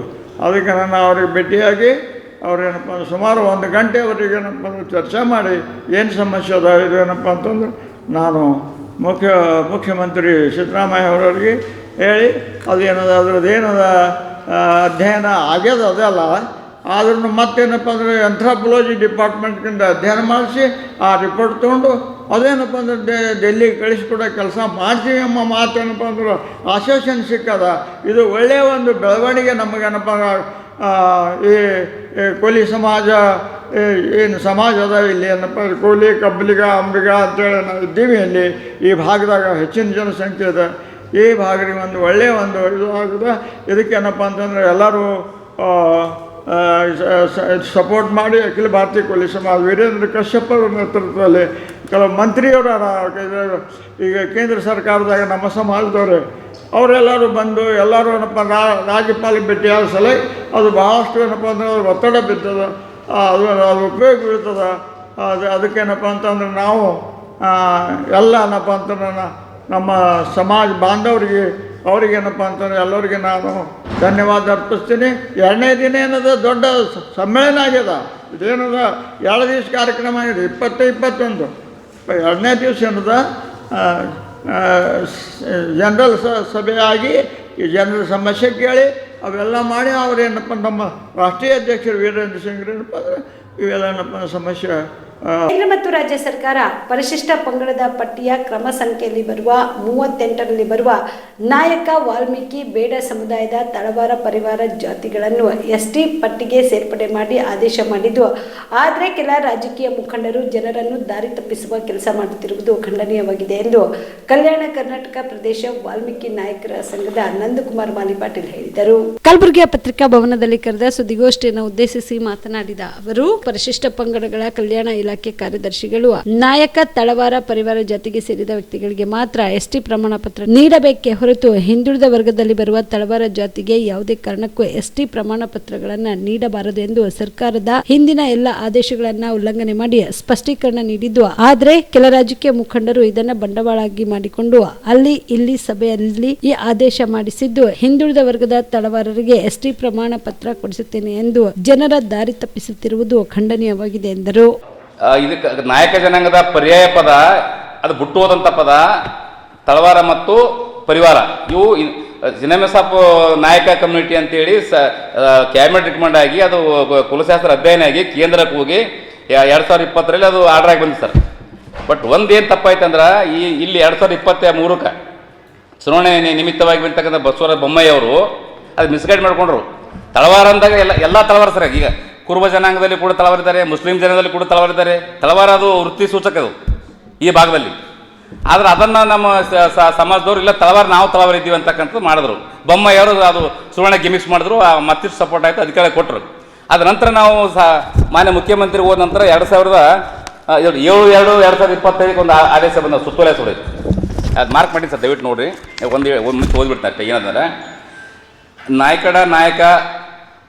ಅದಕ್ಕೆ ನಾನು ಅವ್ರಿಗೆ ಭೇಟಿಯಾಗಿ ಅವ್ರೇನಪ್ಪ ಸುಮಾರು 1 ಗಂಟೆ ಅವರಿಗೆ ಏನಪ್ಪ ಅಂದ್ರೆ ಚರ್ಚೆ ಮಾಡಿ ಏನು ಸಮಸ್ಯೆ ಅದ ಇದು ಏನಪ್ಪ ಅಂತಂದ್ರೆ ನಾನು ಮುಖ್ಯಮಂತ್ರಿ ಸಿದ್ದರಾಮಯ್ಯ ಅವರವ್ರಿಗೆ ಹೇಳಿ ಅದೇನದ ಅದ್ರದ್ದು ಏನದ ಅಧ್ಯಯನ ಆಗ್ಯದ ಅದಲ್ಲ, ಆದ್ರೂ ಮತ್ತೇನಪ್ಪ ಅಂದರೆ ಆಂಥ್ರೋಪಾಲಜಿ ಡಿಪಾರ್ಟ್ಮೆಂಟ್ಗಿಂದ ಅಧ್ಯಯನ ಮಾಡಿಸಿ ಆ ರಿಪೋರ್ಟ್ ತೊಗೊಂಡು ಅದೇನಪ್ಪ ಅಂದ್ರೆ ಡೆಲ್ಲಿಗೆ ಕಳಿಸ್ಕೊಡೋ ಕೆಲಸ ಮಾಡ್ತೀವಿ ಎಂಬ ಮಾತೇನಪ್ಪ ಅಂದ್ರೆ ಆಶ್ವಾಸನೆ ಸಿಕ್ಕದ. ಇದು ಒಳ್ಳೆಯ ಒಂದು ಬೆಳವಣಿಗೆ ನಮಗೇನಪ್ಪ ಈ ಕೂಲಿ ಸಮಾಜ ಏನು ಸಮಾಜ ಅದ ಇಲ್ಲಿ ಏನಪ್ಪ ಕೂಲಿ ಕಬ್ಬಲಿಗ ಅಂಬಿಗ ಅಂತೇಳಿ ನಾವು ಇದ್ದೀವಿ. ಇಲ್ಲಿ ಈ ಭಾಗದಾಗ ಹೆಚ್ಚಿನ ಜನಸಂಖ್ಯೆ ಇದೆ. ಈ ಭಾಗಕ್ಕೆ ಒಂದು ಒಳ್ಳೆಯ ಒಂದು ಇದು ಆಗಿದೆ. ಇದಕ್ಕೇನಪ್ಪ ಅಂತಂದರೆ ಎಲ್ಲರೂ ಸಪೋರ್ಟ್ ಮಾಡಿ ಅಖಿಲ ಭಾರತೀಯ ಕೂಲಿ ಸಮಾಜ ವೀರೇಂದ್ರ ಕಶ್ಯಪ್ ಅವರ ನೇತೃತ್ವದಲ್ಲಿ ಕೆಲವು ಮಂತ್ರಿಯವರ ಈಗ ಕೇಂದ್ರ ಸರ್ಕಾರದಾಗ ನಮ್ಮ ಸಮಾಜದವ್ರೆ ಅವರೆಲ್ಲರೂ ಬಂದು ಎಲ್ಲರೂ ಏನಪ್ಪ ರಾಜ್ಯಪಾಲಿಗೆ ಭೇಟಿಯಾದ ಸಲ ಅದು ಭಾಳಷ್ಟು ಏನಪ್ಪ ಅಂದ್ರೆ ಒತ್ತಡ ಬಿದ್ದದ, ಅದು ಉಪಯೋಗ ಬೀಳ್ತದೆ. ಅದಕ್ಕೇನಪ್ಪ ಅಂತಂದ್ರೆ ನಾವು ಎಲ್ಲ ಏನಪ್ಪ ಅಂತಂದ್ರೆ ನಮ್ಮ ಸಮಾಜ ಬಾಂಧವರಿಗೆ ಅವ್ರಿಗೇನಪ್ಪ ಅಂತಂದ್ರೆ ಎಲ್ಲರಿಗೆ ನಾನು ಧನ್ಯವಾದ ಅರ್ಪಿಸ್ತೀನಿ. 2ನೇ ದಿನ ಏನದ ದೊಡ್ಡ ಸಮ್ಮೇಳನ ಆಗ್ಯದ. ಇದೇನದ 2 ದಿವಸ ಕಾರ್ಯಕ್ರಮ ಆಗಿದೆ, 20-21. 2ನೇ ದಿವಸ ಏನದ ಜನರಲ್ ಸಭೆ ಆಗಿ ಈ ಜನರ ಸಮಸ್ಯೆ ಕೇಳಿ ಅವೆಲ್ಲ ಮಾಡಿ ಅವ್ರೇನಪ್ಪ ನಮ್ಮ ರಾಷ್ಟ್ರೀಯ ಅಧ್ಯಕ್ಷರು ವೀರೇಂದ್ರ ಸಿಂಗ್ ಏನಪ್ಪ ಅಂದರೆ ಇವೆಲ್ಲ ಏನಪ್ಪ ಸಮಸ್ಯೆ. ಕೇಂದ್ರ ಮತ್ತು ರಾಜ್ಯ ಸರ್ಕಾರ ಪರಿಶಿಷ್ಟ ಪಂಗಡದ ಪಟ್ಟಿಯ ಕ್ರಮ ಸಂಖ್ಯೆಯಲ್ಲಿ ಬರುವ 38ರಲ್ಲಿ ಬರುವ ನಾಯಕ ವಾಲ್ಮೀಕಿ ಬೇಡ ಸಮುದಾಯದ ತಳವಾರ ಪರಿವಾರ ಜಾತಿಗಳನ್ನು ST ಪಟ್ಟಿಗೆ ಸೇರ್ಪಡೆ ಮಾಡಿ ಆದೇಶ ಮಾಡಿದ್ದು, ಆದರೆ ಕೆಲ ರಾಜಕೀಯ ಮುಖಂಡರು ಜನರನ್ನು ದಾರಿ ತಪ್ಪಿಸುವ ಕೆಲಸ ಮಾಡುತ್ತಿರುವುದು ಖಂಡನೀಯವಾಗಿದೆ ಎಂದು ಕಲ್ಯಾಣ ಕರ್ನಾಟಕ ಪ್ರದೇಶ ವಾಲ್ಮೀಕಿ ನಾಯಕರ ಸಂಘದ ನಂದಕುಮಾರ್ ಮಾಲಿ ಪಾಟೀಲ್ ಹೇಳಿದರು. ಕಲಬುರಗಿಯ ಪತ್ರಿಕಾ ಭವನದಲ್ಲಿ ಕರೆದ ಸುದ್ದಿಗೋಷ್ಠಿಯನ್ನು ಉದ್ದೇಶಿಸಿ ಮಾತನಾಡಿದ ಅವರು, ಪರಿಶಿಷ್ಟ ಪಂಗಡಗಳ ಕಲ್ಯಾಣ ಇಲಾಖೆ ಕಾರ್ಯದರ್ಶಿಗಳು ನಾಯಕ ತಳವಾರ ಪರಿವಾರ ಜಾತಿಗೆ ಸೇರಿದ ವ್ಯಕ್ತಿಗಳಿಗೆ ಮಾತ್ರ ST ಪ್ರಮಾಣ ಪತ್ರ ನೀಡಬೇಕೇ ಹೊರತು ಹಿಂದುಳಿದ ವರ್ಗದಲ್ಲಿ ಬರುವ ತಳವಾರ ಜಾತಿಗೆ ಯಾವುದೇ ಕಾರಣಕ್ಕೂ ST ಪ್ರಮಾಣ ಪತ್ರಗಳನ್ನು ನೀಡಬಾರದು ಎಂದು ಸರ್ಕಾರದ ಹಿಂದಿನ ಎಲ್ಲ ಆದೇಶಗಳನ್ನ ಉಲ್ಲಂಘನೆ ಮಾಡಿ ಸ್ಪಷ್ಟೀಕರಣ ನೀಡಿದ್ದು, ಆದರೆ ಕೆಲ ರಾಜಕೀಯ ಮುಖಂಡರು ಇದನ್ನ ಬಂಡವಾಳಾಗಿ ಮಾಡಿಕೊಂಡು ಅಲ್ಲಿ ಇಲ್ಲಿ ಸಭೆಯಲ್ಲಿ ಈ ಆದೇಶ ಮಾಡಿಸಿದ್ದು, ಹಿಂದುಳಿದ ವರ್ಗದ ತಳವಾರರಿಗೆ ST ಪ್ರಮಾಣ ಪತ್ರ ಕೊಡಿಸುತ್ತೇನೆ ಎಂದು ಜನರ ದಾರಿ ತಪ್ಪಿಸುತ್ತಿರುವುದು ಖಂಡನೀಯವಾಗಿದೆ ಎಂದರು. ಇದಕ್ಕೆ ನಾಯಕ ಜನಾಂಗದ ಪರ್ಯಾಯ ಪದ ಅದು ಬಿಟ್ಟು ಹೋದಂಥ ಪದ ತಳವಾರ ಮತ್ತು ಪರಿವಾರ ಇವು ಸಿನಿಮೆಸಾಪ್ ನಾಯಕ ಕಮ್ಯುನಿಟಿ ಅಂತೇಳಿ ಕ್ಯಾಬಿನೆಟ್ ರಿಕಮೆಂಡ್ ಆಗಿ ಅದು ಕುಲಶಾಸ್ತ್ರ ಅಧ್ಯಯನ ಆಗಿ ಕೇಂದ್ರಕ್ಕೆ ಹೋಗಿ 2020ರಲ್ಲಿ ಅದು ಆರ್ಡರ್ ಆಗಿ ಬಂದಿದೆ ಸರ್. ಬಟ್ ಒಂದೇನು ತಪ್ಪಾಯ್ತು ಅಂದ್ರೆ ಇಲ್ಲಿ 2023ಕ್ಕೆ ಚುನಾವಣೆ ನಿಮಿತ್ತವಾಗಿ ಬರ್ತಕ್ಕಂಥ ಬಸವರಾಜ ಬೊಮ್ಮಾಯಿ ಅವರು ಅದು ಮಿಸ್ಗೈಡ್ ಮಾಡ್ಕೊಂಡ್ರು. ತಳವಾರ ಅಂದಾಗ ಎಲ್ಲ ತಳವಾರ ಸರ್. ಈಗ ಕುರುಬ ಜನಾಂಗದಲ್ಲಿ ಕೂಡ ತಳವಾರಿದ್ದಾರೆ, ಮುಸ್ಲಿಂ ಜನಾಂಗದಲ್ಲಿ ಕೂಡ ತಳವಾರಿದ್ದಾರೆ. ತಳವಾರ ಅದು ವೃತ್ತಿ ಸೂಚಕ ಅದು ಈ ಭಾಗದಲ್ಲಿ. ಆದರೆ ಅದನ್ನು ನಮ್ಮ ಸಮಾಜದವ್ರು ಇಲ್ಲ ತಳವಾರ ನಾವು ತಳವಾರ ಇದ್ದೀವಿ ಅಂತಕ್ಕಂಥದ್ದು ಮಾಡಿದ್ರು. ಬೊಮ್ಮಾಯಿಯವರು ಅದು ಚುನಾವಣೆ ಗಿಮಿಕ್ಸ್ ಮಾಡಿದ್ರು, ಮತ್ತಿಷ್ಟು ಸಪೋರ್ಟ್ ಆಯಿತು, ಅಧಿಕಾರ ಕೊಟ್ಟರು. ಅದ ನಂತರ ನಾವು ಮಾನ್ಯ ಮುಖ್ಯಮಂತ್ರಿ ಹೋದ ನಂತರ 2007-2025 ಒಂದು ಆದೇಶ ಬಂದ ಸುತ್ತೋಲೆ ಸುಡೋದು ಅದು ಮಾರ್ಕ್ ಮಾಡಿ ಸರ್, ದಯವಿಟ್ಟು ನೋಡಿರಿ. ಒಂದು ಮುಂಚೆ ಓದ್ಬಿಡ್ತಾರೆ ಏನಂದ್ರೆ, ನಾಯಕ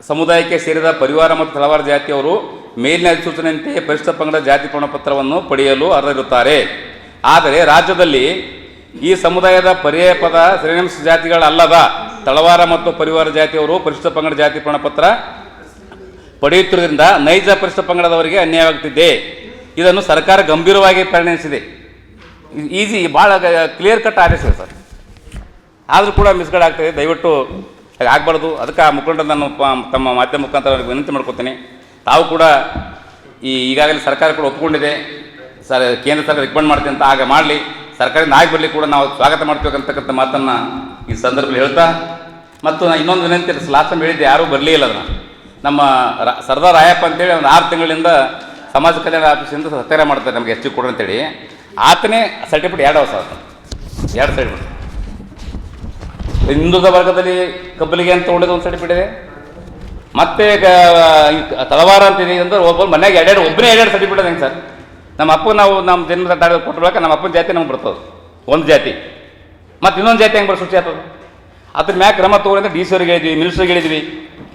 ಸಮುದಾಯಕ್ಕೆ ಸೇರಿದ ಪರಿವಾರ ಮತ್ತು ತಳವಾರ ಜಾತಿಯವರು ಮೇಲಿನ ಅಧಿಸೂಚನೆಯಂತೆ ಪರಿಶಿಷ್ಟ ಪಂಗಡ ಜಾತಿ ಪ್ರಮಾಣಪತ್ರವನ್ನು ಪಡೆಯಲು ಅರ್ಹರಿರುತ್ತಾರೆ. ಆದರೆ ರಾಜ್ಯದಲ್ಲಿ ಈ ಸಮುದಾಯದ ಪರ್ಯಾಯ ಪದ ಶ್ರೇಣಿಂಶ ಜಾತಿಗಳಲ್ಲದ ತಳವಾರ ಮತ್ತು ಪರಿವಾರ ಜಾತಿಯವರು ಪರಿಶಿಷ್ಟ ಪಂಗಡ ಜಾತಿ ಪ್ರಮಾಣಪತ್ರ ಪಡೆಯುತ್ತಿರುವುದರಿಂದ ನೈಜ ಪರಿಶಿಷ್ಟ ಪಂಗಡದವರಿಗೆ ಅನ್ಯಾಯವಾಗುತ್ತಿದೆ. ಇದನ್ನು ಸರ್ಕಾರ ಗಂಭೀರವಾಗಿ ಪರಿಗಣಿಸಿದೆ. ಈಸಿ ಭಾಳ ಕ್ಲಿಯರ್ ಕಟ್ ಆದೇಶ ಸರ್. ಆದರೂ ಕೂಡ ಮಿಸ್ಗೈಡ್ ಆಗ್ತಾಯಿದೆ. ದಯವಿಟ್ಟು ಆಗಬಾರ್ದು. ಅದಕ್ಕೆ ಆ ಮುಖಂಡರು ನಾನು ತಮ್ಮ ಮಾಧ್ಯಮ ಮುಖಾಂತರ ವಿನಂತಿ ಮಾಡ್ಕೊತೀನಿ. ತಾವು ಕೂಡ ಈಗಾಗಲೇ ಸರ್ಕಾರ ಕೂಡ ಒಪ್ಪಿಕೊಂಡಿದೆ ಸರ್, ಕೇಂದ್ರ ಸರ್ಕಾರ ರಿಕಮೆಂಡ್ ಮಾಡ್ತೀನಿ ಅಂತ ಆಗ ಮಾಡಲಿ, ಸರ್ಕಾರದಿಂದ ಆಗಿ ಬರಲಿ ಕೂಡ ನಾವು ಸ್ವಾಗತ ಮಾಡ್ಬೇಕಂತಕ್ಕಂಥ ಮಾತನ್ನು ಈ ಸಂದರ್ಭದಲ್ಲಿ ಹೇಳ್ತಾ, ಮತ್ತು ನಾನು ಇನ್ನೊಂದು ವಿನಂತಿ ಲಾಸ್ಟ್ ಟೈಮ್ ಹೇಳಿದ್ದೆ, ಯಾರೂ ಬರಲೇ ಇಲ್ಲ ಅದನ್ನು. ನಮ್ಮ ಸರ್ದಾರ್ ರಾಯಪ್ಪ ಅಂತೇಳಿ ಒಂದು 6 ತಿಂಗಳಿಂದ ಸಮಾಜ ಕಲ್ಯಾಣ ಆಫೀಸಿಂದ ಸತ್ಯಾಗ್ರಹ ಮಾಡ್ತಾರೆ ನಮಗೆ ST ಕೊಡ್ರಿ ಅಂತೇಳಿ. ಆತನೇ ಸರ್ಟಿಫಿಕೇಟ್ 2 ವರ್ಷ ಆಯ್ತು, 2 ಸರ್ಟಿಫಿಕೇಟ್. ಹಿಂದುಳಿದ ವರ್ಗದಲ್ಲಿ ಕಬ್ಬಲಿಗೆ ಅಂತ ಒಳ್ಳೇದು ಒಂದು ಸರ್ಟಿಫಿಕೇಟ್ ಇದೆ, ಮತ್ತೆ ತಲವಾರ ಅಂತಿದೆ ಅಂದ್ರೆ ಮನೆಯಾಗ ಒಬ್ಬನೇ ಎರಡೆರಡು ಸರ್ಟಿಫಿಕೇಟ್ ಅದ ಹೆಂಗೆ ಸರ್? ನಮ್ಮ ಅಪ್ಪ ನಾವು ನಮ್ಮ ಜನ್ಮ ಕೊಟ್ಟಿರ್ಬೇಕು, ನಮ್ಮ ಅಪ್ಪನ ಜಾತಿ ನಮ್ಗೆ ಬರ್ತದೆ ಒಂದು ಜಾತಿ, ಮತ್ತು ಇನ್ನೊಂದು ಜಾತಿ ಹೆಂಗೆ ಸೃಷ್ಟಿ ಆಗ್ತದೆ? ಅದ್ರ ಮ್ಯಾಗ ಕ್ರಮ ತೊಗೊಂಡ್ರೆ ಡಿ ಸಿ ಅವ್ರಿಗೆ ಹೇಳಿದ್ವಿ, ಮಿನಿಸ್ಟ್ರಿಗೆ ಹೇಳಿದ್ವಿ.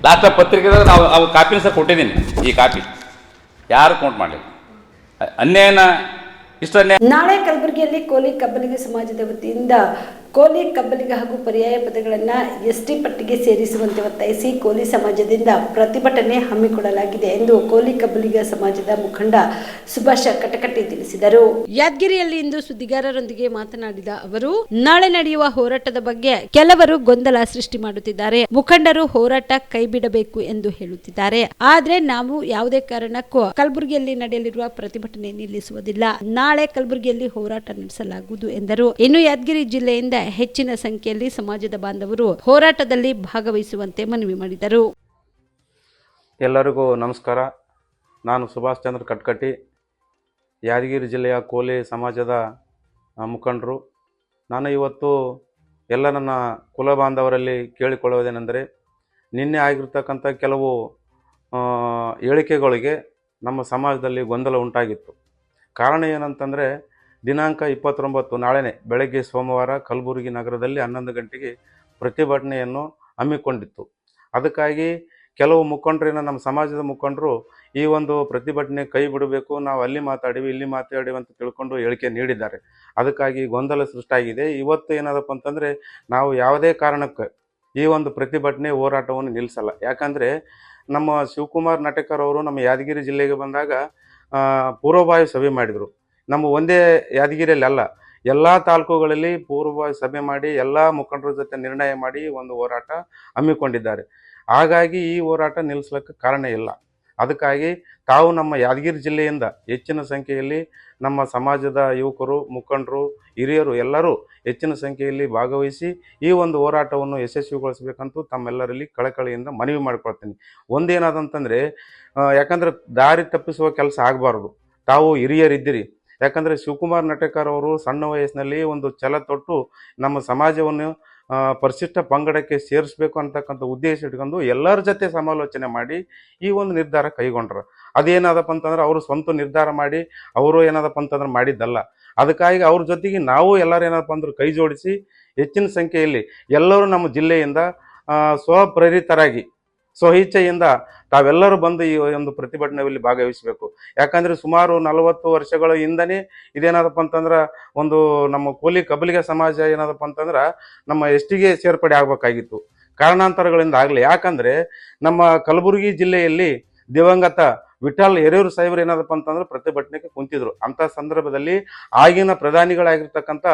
ಲಾಸ್ಟ್ ಪತ್ರಿಕೆದಾಗ ನಾವು ಅವು ಕಾಪಿನ ಸರ್ ಕೊಟ್ಟಿದ್ದೀನಿ. ಈ ಕಾಪಿ ಯಾರು ಕೌಂಟ್ ಮಾಡಲಿ ಅನ್ಯಾಯನ ಇಷ್ಟು ಅನ್ಯಾಯ. ನಾಳೆ ಕಲಬುರಗಿಯಲ್ಲಿ ಕೋಲಿ ಕಬ್ಬಲಿಗ ಸಮಾಜದ ವತಿಯಿಂದ ಕೋಲಿ ಕಬ್ಬಲಿಗ ಹಾಗೂ ಪರ್ಯಾಯ ಪದಗಳನ್ನು ಎಸ್ಟಿ ಪಟ್ಟಿಗೆ ಸೇರಿಸುವಂತೆ ಒತ್ತಾಯಿಸಿ ಕೋಲಿ ಸಮಾಜದಿಂದ ಪ್ರತಿಭಟನೆ ಹಮ್ಮಿಕೊಳ್ಳಲಾಗಿದೆ ಎಂದು ಕೋಲಿ ಕಬ್ಬಲಿಗ ಸಮಾಜದ ಮುಖಂಡ ಸುಭಾಷ ಕಟಕಟ್ಟಿ ತಿಳಿಸಿದರು. ಯಾದಗಿರಿಯಲ್ಲಿ ಇಂದು ಸುದ್ದಿಗಾರರೊಂದಿಗೆ ಮಾತನಾಡಿದ ಅವರು, ನಾಳೆ ನಡೆಯುವ ಹೋರಾಟದ ಬಗ್ಗೆ ಕೆಲವರು ಗೊಂದಲ ಸೃಷ್ಟಿ ಮಾಡುತ್ತಿದ್ದಾರೆ. ಮುಖಂಡರು ಹೋರಾಟ ಕೈಬಿಡಬೇಕು ಎಂದು ಹೇಳುತ್ತಿದ್ದಾರೆ. ಆದ್ರೆ ನಾವು ಯಾವುದೇ ಕಾರಣಕ್ಕೂ ಕಲಬುರಗಿಯಲ್ಲಿ ನಡೆಯಲಿರುವ ಪ್ರತಿಭಟನೆ ನಿಲ್ಲಿಸುವುದಿಲ್ಲ. ನಾಳೆ ಕಲಬುರಗಿಯಲ್ಲಿ ಹೋರಾಟ ನಡೆಸಲಾಗುವುದು ಎಂದರು. ಇನ್ನು ಯಾದಗಿರಿ ಜಿಲ್ಲೆಯಿಂದ ಹೆಚ್ಚಿನ ಸಂಖ್ಯೆಯಲ್ಲಿ ಸಮಾಜದ ಬಾಂಧವರು ಹೋರಾಟದಲ್ಲಿ ಭಾಗವಹಿಸುವಂತೆ ಮನವಿ ಮಾಡಿದರು. ಎಲ್ಲರಿಗೂ ನಮಸ್ಕಾರ. ನಾನು ಸುಭಾಷ್ ಚಂದ್ರ ಕಟ್ಕಟ್ಟಿ, ಯಾದಗಿರಿ ಜಿಲ್ಲೆಯ ಕೋಲಿ ಸಮಾಜದ ಮುಖಂಡರು. ನಾನು ಇವತ್ತು ಎಲ್ಲ ನನ್ನ ಕುಲ ಬಾಂಧವರಲ್ಲಿ ಕೇಳಿಕೊಳ್ಳುವುದೇನೆಂದರೆ, ನಿನ್ನೆ ಆಗಿರ್ತಕ್ಕಂಥ ಕೆಲವು ಹೇಳಿಕೆಗಳಿಗೆ ನಮ್ಮ ಸಮಾಜದಲ್ಲಿ ಗೊಂದಲ ಉಂಟಾಗಿತ್ತು. ಕಾರಣ ಏನಂತಂದರೆ, ದಿನಾಂಕ 29 ನಾಳೆನೇ ಬೆಳಗ್ಗೆ ಸೋಮವಾರ ಕಲಬುರಗಿ ನಗರದಲ್ಲಿ 11 ಗಂಟೆಗೆ ಪ್ರತಿಭಟನೆಯನ್ನು ಹಮ್ಮಿಕೊಂಡಿತ್ತು. ಅದಕ್ಕಾಗಿ ಕೆಲವು ಮುಖಂಡರೇನ ನಮ್ಮ ಸಮಾಜದ ಮುಖಂಡರು ಈ ಒಂದು ಪ್ರತಿಭಟನೆ ಕೈ ಬಿಡಬೇಕು, ನಾವು ಅಲ್ಲಿ ಮಾತಾಡಿವಿ ಇಲ್ಲಿ ಮಾತಾಡಿವಿ ಅಂತ ತಿಳ್ಕೊಂಡು ಹೇಳಿಕೆ ನೀಡಿದ್ದಾರೆ. ಅದಕ್ಕಾಗಿ ಗೊಂದಲ ಸೃಷ್ಟಿಯಾಗಿದೆ. ಇವತ್ತು ಏನಾದಪ್ಪ ಅಂತಂದರೆ, ನಾವು ಯಾವುದೇ ಕಾರಣಕ್ಕೆ ಈ ಒಂದು ಪ್ರತಿಭಟನೆ ಹೋರಾಟವನ್ನು ನಿಲ್ಲಿಸಲ್ಲ. ಯಾಕಂದರೆ ನಮ್ಮ ಶಿವಕುಮಾರ್ ನಟೇಕರ್ ಅವರು ನಮ್ಮ ಯಾದಗಿರಿ ಜಿಲ್ಲೆಗೆ ಬಂದಾಗ ಪೂರ್ವಭಾವಿ ಸಭೆ ಮಾಡಿದರು. ನಮ್ಮ ಒಂದೇ ಯಾದಗಿರಿಯಲ್ಲಿ ಅಲ್ಲ, ಎಲ್ಲ ತಾಲೂಕುಗಳಲ್ಲಿ ಪೂರ್ವಭಾವಿ ಸಭೆ ಮಾಡಿ ಎಲ್ಲ ಮುಖಂಡರ ಜೊತೆ ನಿರ್ಣಯ ಮಾಡಿ ಒಂದು ಹೋರಾಟ ಹಮ್ಮಿಕೊಂಡಿದ್ದಾರೆ. ಹಾಗಾಗಿ ಈ ಹೋರಾಟ ನಿಲ್ಲಿಸ್ಲಿಕ್ಕೆ ಕಾರಣ ಇಲ್ಲ. ಅದಕ್ಕಾಗಿ ತಾವು ನಮ್ಮ ಯಾದಗಿರಿ ಜಿಲ್ಲೆಯಿಂದ ಹೆಚ್ಚಿನ ಸಂಖ್ಯೆಯಲ್ಲಿ ನಮ್ಮ ಸಮಾಜದ ಯುವಕರು, ಮುಖಂಡರು, ಹಿರಿಯರು ಎಲ್ಲರೂ ಹೆಚ್ಚಿನ ಸಂಖ್ಯೆಯಲ್ಲಿ ಭಾಗವಹಿಸಿ ಈ ಒಂದು ಹೋರಾಟವನ್ನು ಯಶಸ್ವಿಗೊಳಿಸಬೇಕಂತೂ ತಮ್ಮೆಲ್ಲರಲ್ಲಿ ಕಳಕಳಿಯಿಂದ ಮನವಿ ಮಾಡಿಕೊಳ್ತೀನಿ. ಒಂದೇನಾದಂತಂದರೆ, ಯಾಕಂದರೆ ದಾರಿ ತಪ್ಪಿಸುವ ಕೆಲಸ ಆಗಬಾರ್ದು. ತಾವು ಹಿರಿಯರಿದ್ದೀರಿ. ಯಾಕಂದರೆ ಶಿವಕುಮಾರ್ ನಟೇಕರ್ ಅವರು ಸಣ್ಣ ವಯಸ್ಸಿನಲ್ಲಿ ಒಂದು ಛಲ ತೊಟ್ಟು ನಮ್ಮ ಸಮಾಜವನ್ನು ಪರಿಶಿಷ್ಟ ಪಂಗಡಕ್ಕೆ ಸೇರಿಸಬೇಕು ಅಂತಕ್ಕಂಥ ಉದ್ದೇಶ ಇಟ್ಕೊಂಡು ಎಲ್ಲರ ಜೊತೆ ಸಮಾಲೋಚನೆ ಮಾಡಿ ಈ ಒಂದು ನಿರ್ಧಾರ ಕೈಗೊಂಡ್ರು. ಅದೇನಾದಪ್ಪ ಅಂತಂದ್ರೆ ಅವರು ಸ್ವಂತ ನಿರ್ಧಾರ ಮಾಡಿ ಅವರು ಏನಾದಪ್ಪ ಅಂತಂದ್ರೆ ಮಾಡಿದ್ದಲ್ಲ. ಅದಕ್ಕಾಗಿ ಅವ್ರ ಜೊತೆಗೆ ನಾವು ಎಲ್ಲರೂ ಏನಪ್ಪ ಅಂದ್ರೆ ಕೈ ಜೋಡಿಸಿ ಹೆಚ್ಚಿನ ಸಂಖ್ಯೆಯಲ್ಲಿ ಎಲ್ಲರೂ ನಮ್ಮ ಜಿಲ್ಲೆಯಿಂದ ಸ್ವಪ್ರೇರಿತರಾಗಿ ಸ್ವಇಚ್ಛೆಯಿಂದ ತಾವೆಲ್ಲರೂ ಬಂದು ಈ ಒಂದು ಪ್ರತಿಭಟನೆಯಲ್ಲಿ ಭಾಗವಹಿಸಬೇಕು. ಯಾಕಂದರೆ ಸುಮಾರು 40 ವರ್ಷಗಳ ಹಿಂದನೇ ಇದೇನಾದಪ್ಪ ಅಂತಂದ್ರೆ ಒಂದು ನಮ್ಮ ಕೋಲಿ ಕಬ್ಬಲಿಗ ಸಮಾಜ ಏನಾದಪ್ಪ ಅಂತಂದ್ರೆ ನಮ್ಮ ಎಸ್ಟಿಗೆ ಸೇರ್ಪಡೆ ಆಗಬೇಕಾಗಿತ್ತು. ಕಾರಣಾಂತರಗಳಿಂದ ಆಗಲಿ. ಯಾಕಂದರೆ ನಮ್ಮ ಕಲಬುರಗಿ ಜಿಲ್ಲೆಯಲ್ಲಿ ದಿವಂಗತ ವಿಠಲ್ ಹಿರೇಯೂರು ಸಾಹೇಬರು ಏನಾದಪ್ಪ ಅಂತಂದ್ರೆ ಪ್ರತಿಭಟನೆಗೆ ಕುಂತಿದ್ರು. ಅಂಥ ಸಂದರ್ಭದಲ್ಲಿ ಆಗಿನ ಪ್ರಧಾನಿಗಳಾಗಿರ್ತಕ್ಕಂಥ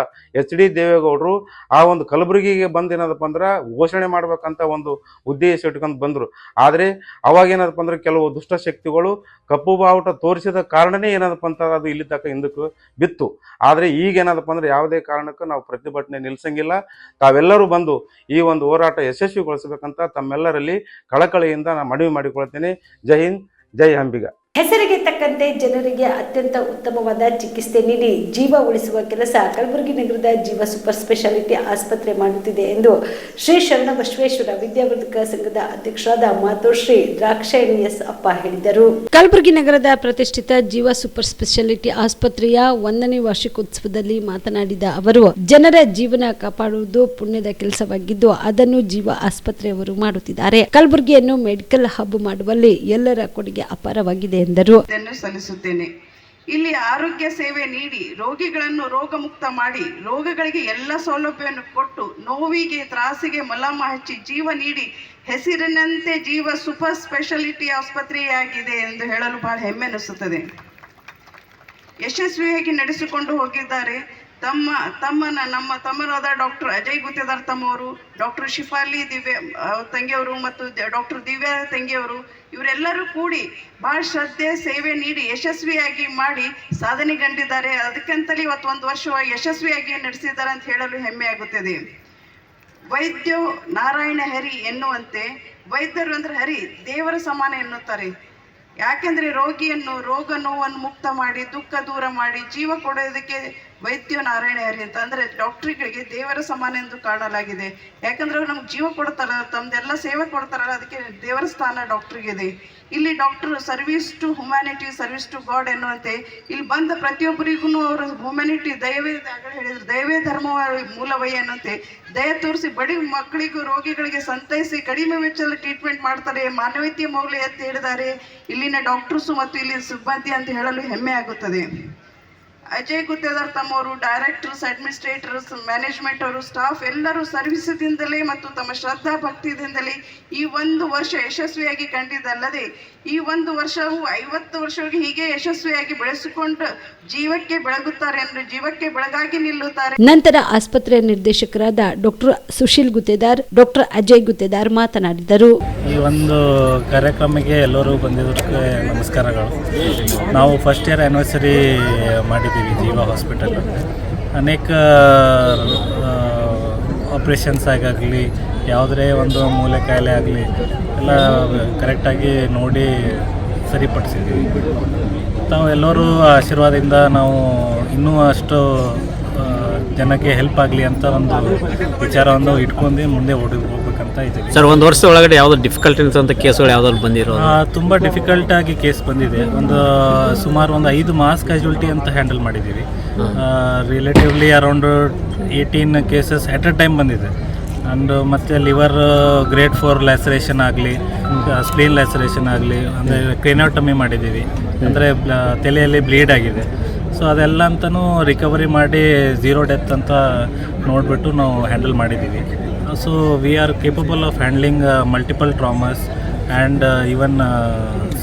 HD ದೇವೇಗೌಡರು ಆ ಒಂದು ಕಲಬುರಗಿಗೆ ಬಂದು ಏನದಪ್ಪ ಅಂದ್ರೆ ಘೋಷಣೆ ಮಾಡ್ಬೇಕಂತ ಒಂದು ಉದ್ದೇಶ ಇಟ್ಕೊಂಡು ಬಂದರು. ಆದರೆ ಅವಾಗ ಏನದಪ್ಪ ಅಂದ್ರೆ ಕೆಲವು ದುಷ್ಟಶಕ್ತಿಗಳು ಕಪ್ಪು ಬಾವುಟ ತೋರಿಸಿದ ಕಾರಣನೇ ಏನದಪ್ಪ ಅಂತಂದ್ರೆ ಅದು ಇಲ್ಲಿ ತಕ್ಕ ಹಿಂದಕ್ಕೆ ಬಿತ್ತು. ಆದರೆ ಈಗ ಏನದಪ್ಪ ಅಂದ್ರೆ ಯಾವುದೇ ಕಾರಣಕ್ಕೂ ನಾವು ಪ್ರತಿಭಟನೆ ನಿಲ್ಲಿಸಂಗಿಲ್ಲ. ತಾವೆಲ್ಲರೂ ಬಂದು ಈ ಒಂದು ಹೋರಾಟ ಯಶಸ್ವಿಗೊಳಿಸಬೇಕಂತ ತಮ್ಮೆಲ್ಲರಲ್ಲಿ ಕಳಕಳಿಯಿಂದ ನಾನು ಮನವಿ ಮಾಡಿಕೊಳ್ತೇನೆ. ಜೈ ಹಿಂದ್, ಜೈ ಅಂಬಿಗ. ಹೆಸರಿಗೆ ತಕ್ಕಂತೆ ಜನರಿಗೆ ಅತ್ಯಂತ ಉತ್ತಮವಾದ ಚಿಕಿತ್ಸೆ ನೀಡಿ ಜೀವ ಉಳಿಸುವ ಕೆಲಸ ಕಲಬುರಗಿ ನಗರದ ಜೀವ ಸೂಪರ್ ಸ್ಪೆಷಾಲಿಟಿ ಆಸ್ಪತ್ರೆ ಮಾಡುತ್ತಿದೆ ಎಂದು ಶ್ರೀ ಶರಣ ಬಸವೇಶ್ವರ ವಿದ್ಯಾವರ್ಧಕ ಸಂಘದ ಅಧ್ಯಕ್ಷರಾದ ಮಾತೋಶ್ರೀ ದ್ರಾಕ್ಷಾಯಣಿ ಎಸ್ ಅಪ್ಪ ಹೇಳಿದರು. ಕಲಬುರಗಿ ನಗರದ ಪ್ರತಿಷ್ಠಿತ ಜೀವ ಸೂಪರ್ ಸ್ಪೆಷಾಲಿಟಿ ಆಸ್ಪತ್ರೆಯ 1ನೇ ವಾರ್ಷಿಕೋತ್ಸವದಲ್ಲಿ ಮಾತನಾಡಿದ ಅವರು, ಜನರ ಜೀವನ ಕಾಪಾಡುವುದು ಪುಣ್ಯದ ಕೆಲಸವಾಗಿದ್ದು ಅದನ್ನು ಜೀವ ಆಸ್ಪತ್ರೆಯವರು ಮಾಡುತ್ತಿದ್ದಾರೆ. ಕಲಬುರಗಿಯನ್ನು ಮೆಡಿಕಲ್ ಹಬ್ ಮಾಡುವಲ್ಲಿ ಎಲ್ಲರ ಕೊಡುಗೆ ಅಪಾರವಾಗಿದೆ ಎಂದರು. ಸಲ್ಲಿಸುತ್ತೇನೆ. ಇಲ್ಲಿ ಆರೋಗ್ಯ ಸೇವೆ ನೀಡಿ ರೋಗಿಗಳನ್ನು ರೋಗಮುಕ್ತ ಮಾಡಿ ರೋಗಗಳಿಗೆ ಎಲ್ಲ ಸೌಲಭ್ಯವನ್ನು ಕೊಟ್ಟು ನೋವಿಗೆ ತ್ರಾಸಿಗೆ ಮಲಾಮ ಹಚ್ಚಿ ಜೀವ ನೀಡಿ ಹೆಸರಿನಂತೆ ಜೀವ ಸೂಪರ್ ಸ್ಪೆಷಾಲಿಟಿ ಆಸ್ಪತ್ರೆಯಾಗಿದೆ ಎಂದು ಹೇಳಲು ಬಹಳ ಹೆಮ್ಮೆ ಅನಿಸುತ್ತದೆ. ಯಶಸ್ವಿಯಾಗಿ ನಡೆಸಿಕೊಂಡು ಹೋಗಿದ್ದಾರೆ. ನಮ್ಮ ತಮ್ಮರಾದ ಡಾಕ್ಟರ್ ಅಜಯ್ ಗುತ್ತೇದಾರ್ ತಮ್ಮವರು, ಡಾಕ್ಟರ್ ಶಿಫಾಲಿ ತಂಗಿಯವರು ಮತ್ತು ಡಾಕ್ಟರ್ ದಿವ್ಯಾ ತಂಗಿಯವರು ಇವರೆಲ್ಲರೂ ಕೂಡಿ ಬಹಳ ಶ್ರದ್ಧೆ ಸೇವೆ ನೀಡಿ ಯಶಸ್ವಿಯಾಗಿ ಮಾಡಿ ಸಾಧನೆಗಂಡಿದ್ದಾರೆ. ಅದಕ್ಕಂತಲೇ ಇವತ್ತು 1 ವರ್ಷ ಯಶಸ್ವಿಯಾಗಿ ನಡೆಸಿದ್ದಾರೆ ಅಂತ ಹೇಳಲು ಹೆಮ್ಮೆ ಆಗುತ್ತದೆ. ವೈದ್ಯೋ ನಾರಾಯಣ ಹರಿ ಎನ್ನುವಂತೆ ವೈದ್ಯರು ಅಂದ್ರೆ ಹರಿ ದೇವರ ಸಮಾನ ಎನ್ನುತ್ತಾರೆ. ಯಾಕೆಂದ್ರೆ ರೋಗಿಯನ್ನು ರೋಗ ನೋವನ್ನು ಮುಕ್ತ ಮಾಡಿ ದುಃಖ ದೂರ ಮಾಡಿ ಜೀವ ಕೊಡೋದಕ್ಕೆ ವೈದ್ಯ ನಾರಾಯಣ ಹರಿ ಅಂತ. ಅಂದರೆ ಡಾಕ್ಟ್ರುಗಳಿಗೆ ದೇವರ ಸಮಾನ ಎಂದು ಕಾಣಲಾಗಿದೆ. ಯಾಕಂದ್ರೆ ಅವ್ರು ನಮ್ಗೆ ಜೀವ ಕೊಡ್ತಾರ, ತಮ್ದೆಲ್ಲ ಸೇವೆ ಕೊಡ್ತಾರಲ್ಲ, ಅದಕ್ಕೆ ದೇವರ ಸ್ಥಾನ ಡಾಕ್ಟ್ರಿಗಿದೆ. ಇಲ್ಲಿ doctor service to humanity, service to God ಎನ್ನುವಂತೆ ಇಲ್ಲಿ ಬಂದ ಪ್ರತಿಯೊಬ್ಬರಿಗೂ ಅವರ ಹ್ಯುಮ್ಯಾನಿಟಿ, ದಯವೇ ಹೇಳಿದ್ರು, ದಯವೇ ಧರ್ಮ ಮೂಲವೈ ಅನ್ನುವಂತೆ ದಯ ತೋರಿಸಿ ಬಡಿ ಮಕ್ಕಳಿಗೂ ರೋಗಿಗಳಿಗೆ ಸಂತೈಸಿ ಕಡಿಮೆ ವೆಚ್ಚದಲ್ಲಿ ಟ್ರೀಟ್ಮೆಂಟ್ ಮಾಡ್ತಾರೆ. ಮಾನವೀಯತೆಯ ಮೌಲ್ಯ ಎತ್ತಿ ಹಿಡಿದಾರೆ ಇಲ್ಲಿನ ಡಾಕ್ಟರ್ಸು ಮತ್ತು ಇಲ್ಲಿ ಸಿಬ್ಬಂದಿ ಅಂತ ಹೇಳಲು ಹೆಮ್ಮೆ ಆಗುತ್ತದೆ. ಅಜಯ್ ಗುತ್ತೇದಾರ್ ತಮ್ಮವರು, ಡೈರೆಕ್ಟರ್ಸ್, ಅಡ್ಮಿನಿಸ್ಟ್ರೇಟರ್ಸ್, ಮ್ಯಾನೇಜ್ಮೆಂಟ್ ಅವರು, ಸ್ಟಾಫ್ ಎಲ್ಲರೂ ಸರ್ವಿಸದಿಂದಲೇ ಮತ್ತು ತಮ್ಮ ಶ್ರದ್ಧಾ ಭಕ್ತಿಯಿಂದಲೇ ಈ ಒಂದು ವರ್ಷ ಯಶಸ್ವಿಯಾಗಿ ಕಂಡಿದ್ದಲ್ಲದೆ ಈ ಒಂದು ವರ್ಷವು 50 ವರ್ಷವಾಗಿ ಹೀಗೆ ಯಶಸ್ವಿಯಾಗಿ ಬೆಳೆಸಿಕೊಂಡು ಜೀವಕ್ಕೆ ಬೆಳಗುತ್ತಾರೆ ಅಂದರೆ ಜೀವಕ್ಕೆ ಬೆಳಗಾಗಿ ನಿಲ್ಲುತ್ತಾರೆ. ನಂತರ ಆಸ್ಪತ್ರೆಯ ನಿರ್ದೇಶಕರಾದ ಡಾಕ್ಟರ್ ಸುಶೀಲ್ ಗುತ್ತೇದಾರ್, ಡಾಕ್ಟರ್ ಅಜಯ್ ಗುತ್ತೇದಾರ್ ಮಾತನಾಡಿದರು. ಈ ಒಂದು ಕಾರ್ಯಕ್ರಮಕ್ಕೆ ಎಲ್ಲರೂ ಬಂದಿದ್ದಕ್ಕೆ ನಮಸ್ಕಾರಗಳು. ನಾವು ಫಸ್ಟ್ ಇಯರ್ ಆ್ಯನಿವರ್ಸರಿ ಮಾಡಿದ್ದೀವಿ ಜೀವ ಹಾಸ್ಪಿಟಲ್. ಅನೇಕ ಆಪ್ರೇಷನ್ಸ್ ಆಗಲಿ, ಯಾವುದೇ ಒಂದು ಮೂಲೆ ಕಾಯಿಲೆ ಆಗಲಿ ಎಲ್ಲ ಕರೆಕ್ಟಾಗಿ ನೋಡಿ ಸರಿಪಡಿಸಿದ್ದೀವಿ. ತಾವು ಎಲ್ಲರೂ ಆಶೀರ್ವಾದದಿಂದ ನಾವು ಇನ್ನೂ ಅಷ್ಟು ಜನಕ್ಕೆ ಹೆಲ್ಪ್ ಆಗಲಿ ಅಂತ ಒಂದು ವಿಚಾರವನ್ನು ಇಟ್ಕೊಂಡು ಮುಂದೆ ಹೋಗ್ಬೇಕಂತ ಇದ್ದೀವಿ. ಸರ್, ಒಂದು ವರ್ಷದ ಒಳಗಡೆ ಯಾವುದೋ ಡಿಫಿಕಲ್ಟಿ ಅಂತ ಕೇಸ್ಗಳು ಯಾವ್ದಾದ್ರು ಬಂದಿರೋ? ತುಂಬ ಡಿಫಿಕಲ್ಟಾಗಿ ಕೇಸ್ ಬಂದಿದೆ. ಸುಮಾರು 5 ಮಾಸ್ ಕ್ಯಾಶುಯಾಲಿಟಿ ಅಂತ ಹ್ಯಾಂಡಲ್ ಮಾಡಿದ್ದೀವಿ. ರಿಲೇಟಿವ್ಲಿ ಅರೌಂಡ್ 18 ಕೇಸಸ್ ಎಟ್ ಅ ಟೈಮ್ ಬಂದಿದೆ. ಆ್ಯಂಡ್ ಮತ್ತು ಲಿವರ್ ಗ್ರೇಡ್ 4 ಲ್ಯಾಸರೇಷನ್ ಆಗಲಿ, ಸ್ಪ್ಲೀನ್ ಲ್ಯಾಸರೇಷನ್ ಆಗಲಿ, ಅಂದರೆ ಕ್ರೇನಿಯೋಟಮಿ ಮಾಡಿದ್ದೀವಿ, ಅಂದರೆ ತಲೆಯಲ್ಲಿ ಬ್ಲೀಡ್ ಆಗಿದೆ. ಸೊ ಅದೆಲ್ಲ ಅಂತಲೂ ರಿಕವರಿ ಮಾಡಿ 0 ಡೆತ್ ಅಂತ ನೋಡಿಬಿಟ್ಟು ನಾವು ಹ್ಯಾಂಡಲ್ ಮಾಡಿದ್ದೀವಿ. So we are capable of handling multiple traumas and even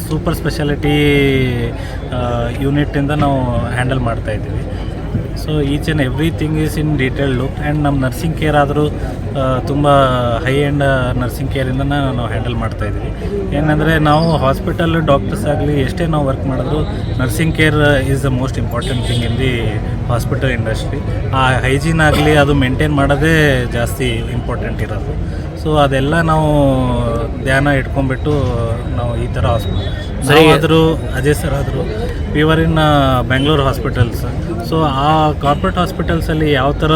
super speciality ಯೂನಿಟ್ಟಿಂದ ನಾವು ಹ್ಯಾಂಡಲ್ ಮಾಡ್ತಾಯಿದ್ದೀವಿ. So each and everything is in detail look. And ನಮ್ಮ ನರ್ಸಿಂಗ್ ಕೇರ್ ಆದರೂ ತುಂಬ ಹೈ ಎಂಡ್ ನರ್ಸಿಂಗ್ ಕೇರಿಂದ ನಾವು ಹ್ಯಾಂಡಲ್ ಮಾಡ್ತಾಯಿದ್ವಿ. ಏನಂದರೆ ನಾವು ಹಾಸ್ಪಿಟಲ್ ಡಾಕ್ಟರ್ಸ್ ಆಗಲಿ ಎಷ್ಟೇ ನಾವು ವರ್ಕ್ ಮಾಡಿದ್ರು nursing care is the most important thing in the hospital industry. ಆ ಹೈಜೀನ್ ಆಗಲಿ ಅದು ಮೇಂಟೈನ್ ಮಾಡೋದೇ ಜಾಸ್ತಿ ಇಂಪಾರ್ಟೆಂಟ್ ಇರೋದು. ಸೊ ಅದೆಲ್ಲ ನಾವು ಧ್ಯಾನ ಇಟ್ಕೊಂಡ್ಬಿಟ್ಟು ನಾವು ಈ ಥರ ಹಾಸ್ಪಿಟಲ್ ಆದರೂ ಅಜಯ್ ಸರ್ ಆದರೂ we were in Bengaluru hospitals. So ಆ ಕಾರ್ಪೊರೇಟ್ ಹಾಸ್ಪಿಟಲ್ಸಲ್ಲಿ ಯಾವ ಥರ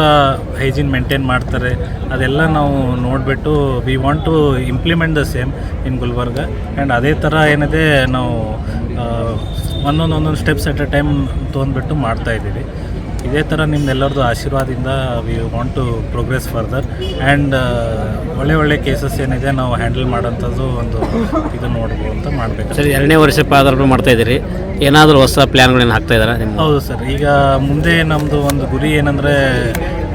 ಹೈಜೀನ್ ಮೇಂಟೈನ್ ಮಾಡ್ತಾರೆ ಅದೆಲ್ಲ ನಾವು ನೋಡಿಬಿಟ್ಟು we want to implement the same in Gulbarga. And ಅದೇ ಥರ ಏನಿದೆ ನಾವು ಒಂದೊಂದು ಸ್ಟೆಪ್ಸ್ ಎಟ್ ಅ ಟೈಮ್ ತೊಗೊಂಡ್ಬಿಟ್ಟು ಮಾಡ್ತಾಯಿದ್ದೀವಿ. ಇದೇ ಥರ ನಿಮ್ಮೆಲ್ಲರದ್ದು ಆಶೀರ್ವಾದದಿಂದ we want to progress further. And ಒಳ್ಳೆ ಕೇಸಸ್ ಏನಿದೆ ನಾವು ಹ್ಯಾಂಡಲ್ ಮಾಡೋಂಥದ್ದು ಒಂದು ಇದು ನೋಡ್ಬೋದು ಅಂತ ಮಾಡಬೇಕು. ಸರ್, 2ನೇ ವರ್ಷ ಪಾದಾರ್ಪಣೆ ಮಾಡ್ತಾಯಿದ್ದೀರಿ, ಏನಾದರೂ ಹೊಸ ಪ್ಲ್ಯಾನ್ಗಳೇನು ಹಾಕ್ತಾಯಿದ್ದಾರೆ? ಹೌದು ಸರ್, ಈಗ ಮುಂದೆ ನಮ್ಮದು ಒಂದು ಗುರಿ ಏನಂದರೆ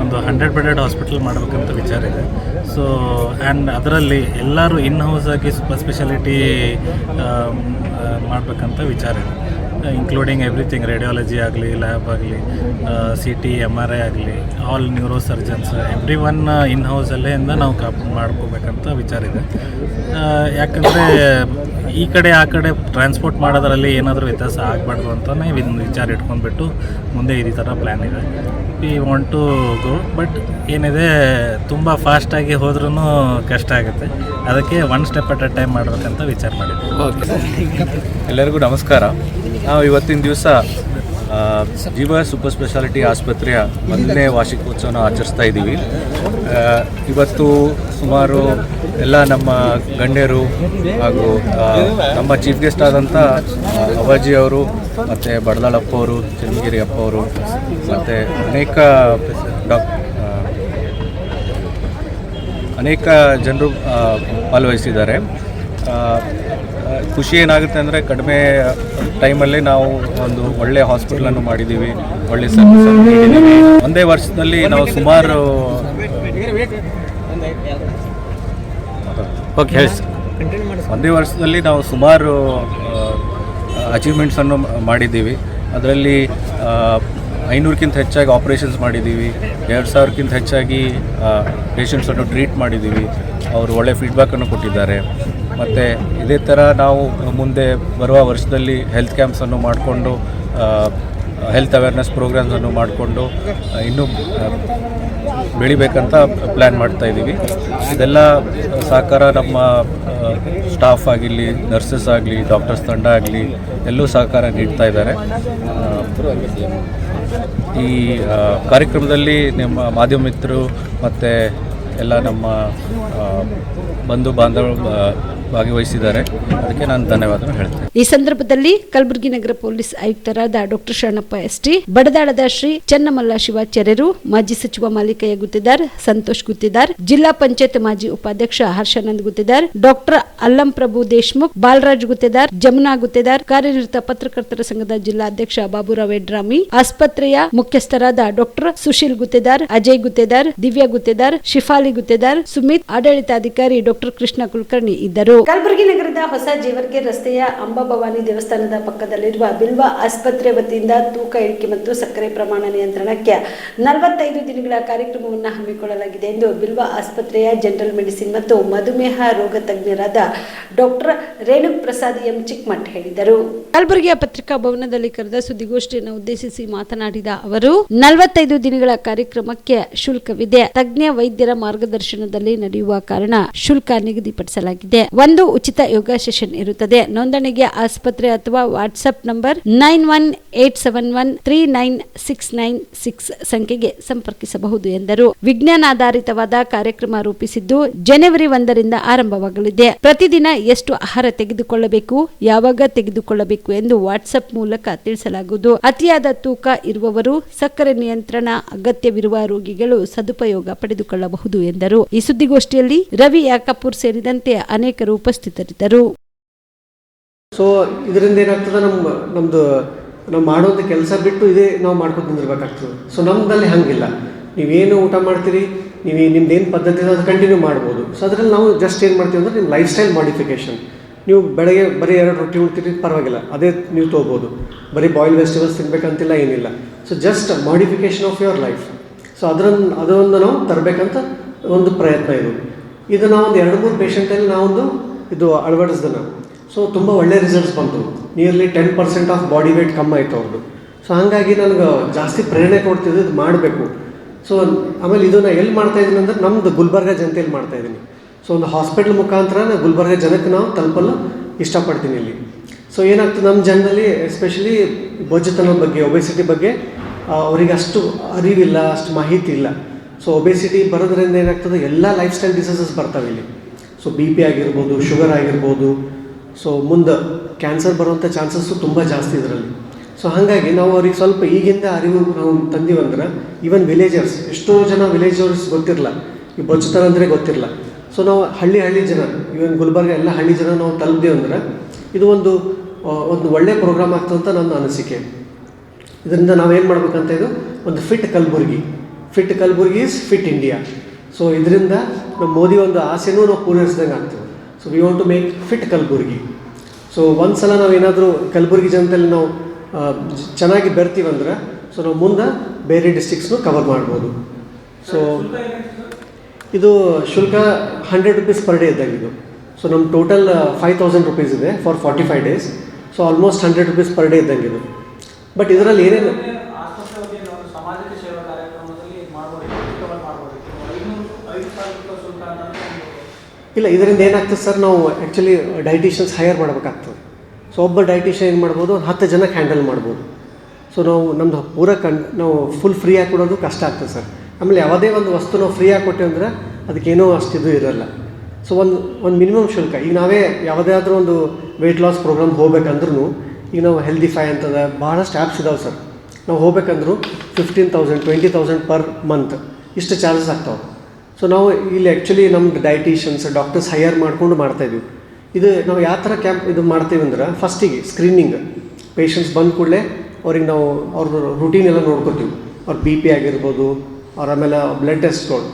ಒಂದು 100 ಬೆಡೆಡ್ ಹಾಸ್ಪಿಟಲ್ ಮಾಡಬೇಕಂತ ವಿಚಾರ ಇದೆ. ಸೊ ಆ್ಯಂಡ್ ಅದರಲ್ಲಿ ಎಲ್ಲರೂ ಇನ್ ಹೌಸ್ ಆಗಿ ಸೂಪರ್ ಸ್ಪೆಷಾಲಿಟಿ ಮಾಡಬೇಕಂತ ವಿಚಾರ ಇದೆ. ಇನ್ಕ್ಲೂಡಿಂಗ್ ಎವ್ರಿಥಿಂಗ್, ರೇಡಿಯಾಲಜಿ ಆಗಲಿ, ಲ್ಯಾಬ್ ಆಗಲಿ, CT, MRI ಆಗಲಿ, all neuro surgeons, every one in ಹೌಸಲ್ಲೇ ನಾವು ಮಾಡ್ಕೋಬೇಕಂತ ವಿಚಾರ ಇದೆ. ಯಾಕಂದರೆ ಈ ಕಡೆ ಆ ಕಡೆ ಟ್ರಾನ್ಸ್ಪೋರ್ಟ್ ಮಾಡೋದ್ರಲ್ಲಿ ಏನಾದರೂ ವ್ಯತ್ಯಾಸ ಆಗಬಾರ್ದು ಅಂತಲೇ ವಿಚಾರ ಇಟ್ಕೊಂಡ್ಬಿಟ್ಟು ಮುಂದೆ ಈ ಥರ ಪ್ಲ್ಯಾನ್ ಇದೆ. We want to go, but ಏನಿದೆ ತುಂಬ ಫಾಸ್ಟಾಗಿ ಹೋದ್ರೂ ಕಷ್ಟ ಆಗುತ್ತೆ. ಅದಕ್ಕೆ 1 ಸ್ಟೆಪ್ ಅಟ್ ಅ ಟೈಮ್ ಮಾಡಬೇಕಂತ ವಿಚಾರ ಮಾಡಿದ್ವಿ. ಎಲ್ಲರಿಗೂ ನಮಸ್ಕಾರ. ನಾವು ಇವತ್ತಿನ ದಿವಸ ಜೀವ ಸೂಪರ್ ಸ್ಪೆಷಾಲಿಟಿ ಆಸ್ಪತ್ರೆಯ 1ನೇ ವಾರ್ಷಿಕೋತ್ಸವನ ಆಚರಿಸ್ತಾ ಇದ್ದೀವಿ. ಇವತ್ತು ಸುಮಾರು ಎಲ್ಲ ನಮ್ಮ ಗಣ್ಯರು ಹಾಗೂ ನಮ್ಮ ಚೀಫ್ ಗೆಸ್ಟ್ ಆದಂಥ ಅವಾಜಿ ಅವರು ಮತ್ತು ಬಡಲಾಳಪ್ಪ ಅವರು, ಚನ್ನಗಿರಿ ಅಪ್ಪ ಅವರು ಮತ್ತು ಅನೇಕ ಜನರು ಭಾಗವಹಿಸಿದ್ದಾರೆ. ಖುಷಿ ಏನಾಗುತ್ತೆ ಅಂದರೆ ಕಡಿಮೆ ಟೈಮಲ್ಲಿ ನಾವು ಒಂದು ಒಳ್ಳೆಯ ಹಾಸ್ಪಿಟಲನ್ನು ಮಾಡಿದ್ದೀವಿ, ಒಳ್ಳೆ ಸರ್ವಿಸನ್ನು ನೀಡಿದ್ದೀವಿ. ಒಂದೇ ವರ್ಷದಲ್ಲಿ ನಾವು ಸುಮಾರು ಅಚೀವ್ಮೆಂಟ್ಸನ್ನು ಮಾಡಿದ್ದೀವಿ. ಅದರಲ್ಲಿ 500ಕ್ಕಿಂತ ಹೆಚ್ಚಾಗಿ ಆಪ್ರೇಷನ್ಸ್ ಮಾಡಿದ್ದೀವಿ, 2000ಕ್ಕಿಂತ ಹೆಚ್ಚಾಗಿ ಪೇಷಂಟ್ಸನ್ನು ಟ್ರೀಟ್ ಮಾಡಿದ್ದೀವಿ. ಅವರು ಒಳ್ಳೆ ಫೀಡ್ಬ್ಯಾಕನ್ನು ಕೊಟ್ಟಿದ್ದಾರೆ. ಮತ್ತು ಇದೇ ಥರ ನಾವು ಮುಂದೆ ಬರುವ ವರ್ಷದಲ್ಲಿ ಹೆಲ್ತ್ ಕ್ಯಾಂಪ್ಸನ್ನು ಮಾಡಿಕೊಂಡು, ಹೆಲ್ತ್ ಅವೇರ್ನೆಸ್ ಪ್ರೋಗ್ರಾಮ್ಸನ್ನು ಮಾಡಿಕೊಂಡು ಇನ್ನೂ ಬೆಳಿಬೇಕಂತ ಪ್ಲ್ಯಾನ್ ಮಾಡ್ತಾ ಇದ್ದೀವಿ. ಇದೆಲ್ಲ ಸಹಕಾರ ನಮ್ಮ ಸ್ಟಾಫ್ ಆಗಿರಲಿ, ನರ್ಸಸ್ ಆಗಲಿ, ಡಾಕ್ಟರ್ಸ್ ತಂಡ ಆಗಲಿ ಎಲ್ಲೂ ಸಹಕಾರ ನೀಡ್ತಾ ಇದ್ದಾರೆ. ಈ ಕಾರ್ಯಕ್ರಮದಲ್ಲಿ ನಿಮ್ಮ ಮಾಧ್ಯಮ ಮಿತ್ರರು ಮತ್ತು ಎಲ್ಲ ನಮ್ಮ ಬಂಧು ಬಾಂಧವರು ಭಾಗವಹಿಸಿದ್ದಾರೆ. ಅದಕ್ಕೆ ನಾನು ಧನ್ಯವಾದ ಹೇಳ್ತೇನೆ. ಈ ಸಂದರ್ಭದಲ್ಲಿ ಕಲಬುರಗಿ ನಗರ ಪೊಲೀಸ್ ಆಯುಕ್ತರಾದ ಡಾಕ್ಟರ್ ಶರಣಪ್ಪ ಎಸ್ಟಿ, ಬಡದಾಳದ ಶ್ರೀ ಚನ್ನಮಲ್ಲ ಶಿವಾಚಾರ್ಯರು, ಮಾಜಿ ಸಚಿವ ಮಾಲಿಕಯ್ಯ ಗುತ್ತಿದಾರ್, ಸಂತೋಷ್ ಗುತ್ತಿದಾರ್, ಜಿಲ್ಲಾ ಪಂಚಾಯತ್ ಮಾಜಿ ಉಪಾಧ್ಯಕ್ಷ ಹರ್ಷಾನಂದ್ ಗುತ್ತಿದಾರ್, ಡಾಕ್ಟರ್ ಅಲ್ಲಂ ಪ್ರಭು ದೇಶ್ಮುಖ್, ಬಾಲರಾಜ್ ಗುತ್ತಿದಾರ್, ಜಮುನಾ ಗುತ್ತಿದಾರ್, ಕಾರ್ಯನಿರತ ಪತ್ರಕರ್ತರ ಸಂಘದ ಜಿಲ್ಲಾಧ್ಯಕ್ಷ ಬಾಬುರಾವ್ ಎಡ್ರಾಮಿ, ಆಸ್ಪತ್ರೆಯ ಮುಖ್ಯಸ್ಥರಾದ ಡಾಕ್ಟರ್ ಸುಶೀಲ್ ಗುತ್ತಿದಾರ್, ಅಜಯ್ ಗುತ್ತಿದಾರ್, ದಿವ್ಯಾ ಗುತ್ತಿದಾರ್, ಶಿಫಾಲಿ ಗುತ್ತಿದಾರ್, ಸುಮಿತ್, ಆಡಳಿತಾಧಿಕಾರಿ ಡಾಕ್ಟರ್ ಕೃಷ್ಣ ಕುಲಕರ್ಣಿ ಇದ್ದರು. ಕಲಬುರಗಿ ನಗರದ ಹೊಸ ಜೇವರ್ಗಿ ರಸ್ತೆಯ ಅಂಬಾಭವಾನಿ ದೇವಸ್ಥಾನದ ಪಕ್ಕದಲ್ಲಿರುವ ಬಿಲ್ವ ಆಸ್ಪತ್ರೆ ವತಿಯಿಂದ ತೂಕ ಇಳಿಕೆ ಮತ್ತು ಸಕ್ಕರೆ ಪ್ರಮಾಣ ನಿಯಂತ್ರಣಕ್ಕೆ 45 ದಿನಗಳ ಕಾರ್ಯಕ್ರಮವನ್ನು ಹಮ್ಮಿಕೊಳ್ಳಲಾಗಿದೆ ಎಂದು ಬಿಲ್ವ ಆಸ್ಪತ್ರೆಯ ಜನರಲ್ ಮೆಡಿಸಿನ್ ಮತ್ತು ಮಧುಮೇಹ ರೋಗ ತಜ್ಞರಾದ ಡಾಕ್ಟರ್ ರೇಣುಕ್ ಪ್ರಸಾದ್ ಎಂ ಚಿಕ್ಮಠ್ ಹೇಳಿದರು. ಕಲಬುರಗಿಯ ಪತ್ರಿಕಾ ಭವನದಲ್ಲಿ ಕರೆದ ಸುದ್ದಿಗೋಷ್ಠಿಯನ್ನು ಉದ್ದೇಶಿಸಿ ಮಾತನಾಡಿದ ಅವರು, 45 ದಿನಗಳ ಕಾರ್ಯಕ್ರಮಕ್ಕೆ ಶುಲ್ಕವಿದೆ. ತಜ್ಞ ವೈದ್ಯರ ಮಾರ್ಗದರ್ಶನದಲ್ಲಿ ನಡೆಯುವ ಕಾರಣ ಶುಲ್ಕ ನಿಗದಿಪಡಿಸಲಾಗಿದೆ. ಒಂದು ಉಚಿತ ಯೋಗ ಸೆಷನ್ ಇರುತ್ತದೆ. ನೋಂದಣಿಗೆ ಆಸ್ಪತ್ರೆ ಅಥವಾ ವಾಟ್ಸ್ಆಪ್ ನಂಬರ್ 9187139696 ಸಂಖ್ಯೆಗೆ ಸಂಪರ್ಕಿಸಬಹುದು ಎಂದರು. ವಿಜ್ಞಾನಾಧಾರಿತವಾದ ಕಾರ್ಯಕ್ರಮ ರೂಪಿಸಿದ್ದು ಜನವರಿ 1ರಿಂದ ಆರಂಭವಾಗಲಿದೆ. ಪ್ರತಿದಿನ ಎಷ್ಟು ಆಹಾರ ತೆಗೆದುಕೊಳ್ಳಬೇಕು, ಯಾವಾಗ ತೆಗೆದುಕೊಳ್ಳಬೇಕು ಎಂದು ವಾಟ್ಸ್ಆಪ್ ಮೂಲಕ ತಿಳಿಸಲಾಗುವುದು. ಅತಿಯಾದ ತೂಕ ಇರುವವರು, ಸಕ್ಕರೆ ನಿಯಂತ್ರಣ ಅಗತ್ಯವಿರುವ ರೋಗಿಗಳು ಸದುಪಯೋಗ ಪಡೆದುಕೊಳ್ಳಬಹುದು ಎಂದರು. ಈ ಸುದ್ದಿಗೋಷ್ಠಿಯಲ್ಲಿ ರವಿ ಯಾಕಪೂರ್ ಸೇರಿದಂತೆ ಅನೇಕರು ಉಪಸ್ಥಿತರಿದ್ದರು. ಸೊ ಇದರಿಂದ ಏನಾಗ್ತದೆ, ನಮ್ಮದು ನಾವು ಮಾಡೋಂಥ ಕೆಲಸ ಬಿಟ್ಟು ಇದೇ ನಾವು ಮಾಡ್ಕೊಂಡು ನಿಂದಿರ್ಬೇಕಾಗ್ತದೆ. ಸೊ ನಮ್ಮದಲ್ಲಿ ಹಾಗಿಲ್ಲ. ನೀವೇನು ಊಟ ಮಾಡ್ತೀರಿ, ನಿಮ್ದೇನು ಪದ್ಧತಿ ಇದೆ ಅದು ಕಂಟಿನ್ಯೂ ಮಾಡ್ಬೋದು. ಸೊ ಅದರಲ್ಲಿ ನಾವು ಜಸ್ಟ್ ಏನು ಮಾಡ್ತೀವಿ ಅಂದರೆ ನಿಮ್ಮ ಲೈಫ್ ಸ್ಟೈಲ್ ಮಾಡಿಫಿಕೇಷನ್. ನೀವು ಬೆಳಗ್ಗೆ ಬರೀ 2 ರೊಟ್ಟಿ ಉಣ್ತೀರಿ, ಪರವಾಗಿಲ್ಲ, ಅದೇ ನೀವು ತೊಗೋಬೋದು. ಬರೀ ಬಾಯ್ಲ್ ವೆಜಿಟೇಬಲ್ಸ್ ತಿನ್ನಬೇಕಂತಿಲ್ಲ, ಏನಿಲ್ಲ. So just modification of your life. So ಅದನ್ನು ನಾವು ತರಬೇಕಂತ ಒಂದು ಪ್ರಯತ್ನ ಇದು ನಾವು ಒಂದು 2-3 ಪೇಷಂಟಲ್ಲಿ ನಾವೊಂದು ಇದು ಅಳವಡಿಸ್ದೆ ನಾವು. ಸೊ ತುಂಬ ಒಳ್ಳೆ ರಿಸಲ್ಟ್ಸ್ ಬಂತು. ನಿಯರ್ಲಿ 10% ಆಫ್ ಬಾಡಿ ವೇಟ್ ಕಮ್ಮಿ ಆಯಿತು ಅವ್ರದ್ದು. ಸೊ ಹಾಗಾಗಿ ನನಗೆ ಜಾಸ್ತಿ ಪ್ರೇರಣೆ ಕೊಡ್ತಿದ್ದು ಇದು ಮಾಡಬೇಕು. ಸೊ ಆಮೇಲೆ ಇದನ್ನು ಎಲ್ಲಿ ಮಾಡ್ತಾಯಿದ್ದೀನಿ ಅಂದರೆ ನಮ್ಮದು ಗುಲ್ಬರ್ಗ ಜನತೆಯಲ್ಲಿ ಮಾಡ್ತಾಯಿದ್ದೀನಿ. ಸೊ ಒಂದು ಹಾಸ್ಪಿಟ್ಲ್ ಮುಖಾಂತರ ಗುಲ್ಬರ್ಗ ಜನಕ್ಕೆ ನಾವು ತಲುಪಲು ಇಷ್ಟಪಡ್ತೀನಿ ಇಲ್ಲಿ. ಸೊ ಏನಾಗ್ತದೆ, ನಮ್ಮ ಜನರಲ್ಲಿ ಎಸ್ಪೆಷಲಿ ಬೊಜ್ಜುತನದ ಬಗ್ಗೆ, ಒಬೆಸಿಟಿ ಬಗ್ಗೆ ಅವರಿಗೆ ಅಷ್ಟು ಅರಿವಿಲ್ಲ, ಅಷ್ಟು ಮಾಹಿತಿ ಇಲ್ಲ. ಸೊ ಒಬೆಸಿಟಿ ಬರೋದ್ರಿಂದ ಏನಾಗ್ತದೆ, ಎಲ್ಲ ಲೈಫ್ ಸ್ಟೈಲ್ ಡಿಸೀಸಸ್ ಬರ್ತವೆ ಇಲ್ಲಿ. ಸೊ BP ಆಗಿರ್ಬೋದು, ಶುಗರ್ ಆಗಿರ್ಬೋದು. ಸೊ ಮುಂದೆ ಕ್ಯಾನ್ಸರ್ ಬರುವಂಥ ಚಾನ್ಸಸ್ಸು ತುಂಬ ಜಾಸ್ತಿ ಇದರಲ್ಲಿ. ಸೊ ಹಾಗಾಗಿ ನಾವು ಅವ್ರಿಗೆ ಸ್ವಲ್ಪ ಈಗಿಂದ ಅರಿವು ನಾವು ತಂದೀವಂದ್ರೆ, ಈವನ್ ವಿಲೇಜರ್ಸ್, ಎಷ್ಟೋ ಜನ ವಿಲೇಜರ್ಸ್ ಗೊತ್ತಿರಲ್ಲ, ಈ ಬೊಜ್ಜುತನ ಅಂದರೆ ಗೊತ್ತಿರಲ್ಲ. ಸೊ ನಾವು ಹಳ್ಳಿ ಜನ, ಈವನ್ ಗುಲ್ಬರ್ಗ ಎಲ್ಲ ಹಳ್ಳಿ ಜನ ನಾವು ತಲುಪ್ದೇವು ಅಂದ್ರೆ ಇದು ಒಂದು ಒಳ್ಳೆಯ ಪ್ರೋಗ್ರಾಮ್ ಆಗ್ತದೆ ಅಂತ ನನ್ನ ಅನಿಸಿಕೆ. ಇದರಿಂದ ನಾವೇನು ಮಾಡ್ಬೇಕಂತ, ಇದು ಒಂದು fit Kalaburagi is fit India. So ಇದರಿಂದ ನಮ್ಮ ಮೋದಿ ಒಂದು ಆಸೆನೂ ನಾವು ಪೂರೈಸಿದಂಗೆ ಆಗ್ತದೆ. So we want to make fit Kalaburagi. So ಒಂದು ಸಲ ನಾವೇನಾದರೂ ಕಲಬುರ್ಗಿ ಜನತೆಯಲ್ಲಿ ನಾವು ಚೆನ್ನಾಗಿ ಬೆರ್ತೀವಂದ್ರೆ, ಸೊ ನಾವು ಮುಂದೆ ಬೇರೆ ಡಿಸ್ಟ್ರಿಕ್ಸ್ನು ಕವರ್ ಮಾಡ್ಬೋದು. ಸೊ ಇದು ಶುಲ್ಕ 100 ರೂಪೀಸ್ ಪರ್ ಡೇ ಇದ್ದಾಗ ಇದು. ಸೊ ನಮ್ಮ ಟೋಟಲ್ 5000 ರೂಪೀಸ್ ಇದೆ for 45 days. So almost 100 rupees per day ಇದ್ದಂಗೆ ಇದು. ಬಟ್ ಇದರಲ್ಲಿ ಏನೇನು ಇಲ್ಲ, ಇದರಿಂದ ಏನಾಗ್ತದೆ ಸರ್, ನಾವು ಆ್ಯಕ್ಚುಲಿ ಡೈಟಿಷಿಯನ್ಸ್ ಹೈಯರ್ ಮಾಡಬೇಕಾಗ್ತದೆ. ಸೊ ಒಬ್ಬ ಡೈಟಿಷಿಯನ್ ಏನು ಮಾಡ್ಬೋದು, 10 ಜನಕ್ಕೆ ಹ್ಯಾಂಡಲ್ ಮಾಡ್ಬೋದು. ಸೊ ನಾವು ನಮ್ಮದು ನಾವು ಫುಲ್ ಫ್ರೀಯಾಗಿ ಕೊಡೋದು ಕಷ್ಟ ಆಗ್ತದೆ ಸರ್. ಆಮೇಲೆ ಯಾವುದೇ ಒಂದು ವಸ್ತು ನಾವು ಫ್ರೀಯಾಗಿ ಕೊಟ್ಟೆ ಅಂದರೆ ಅದಕ್ಕೇನೋ ಅಷ್ಟು ಇದು ಇರೋಲ್ಲ. ಸೊ ಒಂದು ಮಿನಿಮಮ್ ಶುಲ್ಕ. ಈಗ ನಾವೇ ಯಾವುದಾದ್ರೂ ಒಂದು ವೆಯ್ಟ್ ಲಾಸ್ ಪ್ರೋಗ್ರಾಮ್ ಹೋಗ್ಬೇಕಂದ್ರೂ, ಈಗ ನಾವು ಹೆಲ್ದಿಫೈ ಅಂತದ ಭಾಳಷ್ಟು ಆ್ಯಪ್ಸ್ ಇದಾವೆ ಸರ್. ನಾವು ಹೋಗ್ಬೇಕಂದ್ರೂ 15,000 20,000 ಪರ್ ಮಂತ್ ಇಷ್ಟು ಚಾರ್ಜಸ್ ಆಗ್ತಾವೆ. ಸೊ ನಾವು ಇಲ್ಲಿ ಆ್ಯಕ್ಚುಲಿ ನಮ್ಮದು ಡೈಟಿಷಿಯನ್ಸ್, ಡಾಕ್ಟರ್ಸ್ ಹೈಯರ್ ಮಾಡ್ಕೊಂಡು ಮಾಡ್ತಾಯಿದ್ವಿ. ಇದು ನಾವು ಯಾವ ಥರ ಕ್ಯಾಂಪ್ ಇದು ಮಾಡ್ತೀವಿ ಅಂದ್ರೆ, ಫಸ್ಟಿಗೆ ಸ್ಕ್ರೀನಿಂಗ್, ಪೇಷಂಟ್ಸ್ ಬಂದ ಕೂಡಲೇ ಅವ್ರಿಗೆ ನಾವು ಅವ್ರದ್ದು ರೂಟೀನ್ ಎಲ್ಲ ನೋಡ್ಕೊತೀವಿ. ಅವ್ರ BP ಆಗಿರ್ಬೋದು, ಅವ್ರ ಆಮೇಲೆ ಬ್ಲಡ್ ಟೆಸ್ಟ್ಗಳು,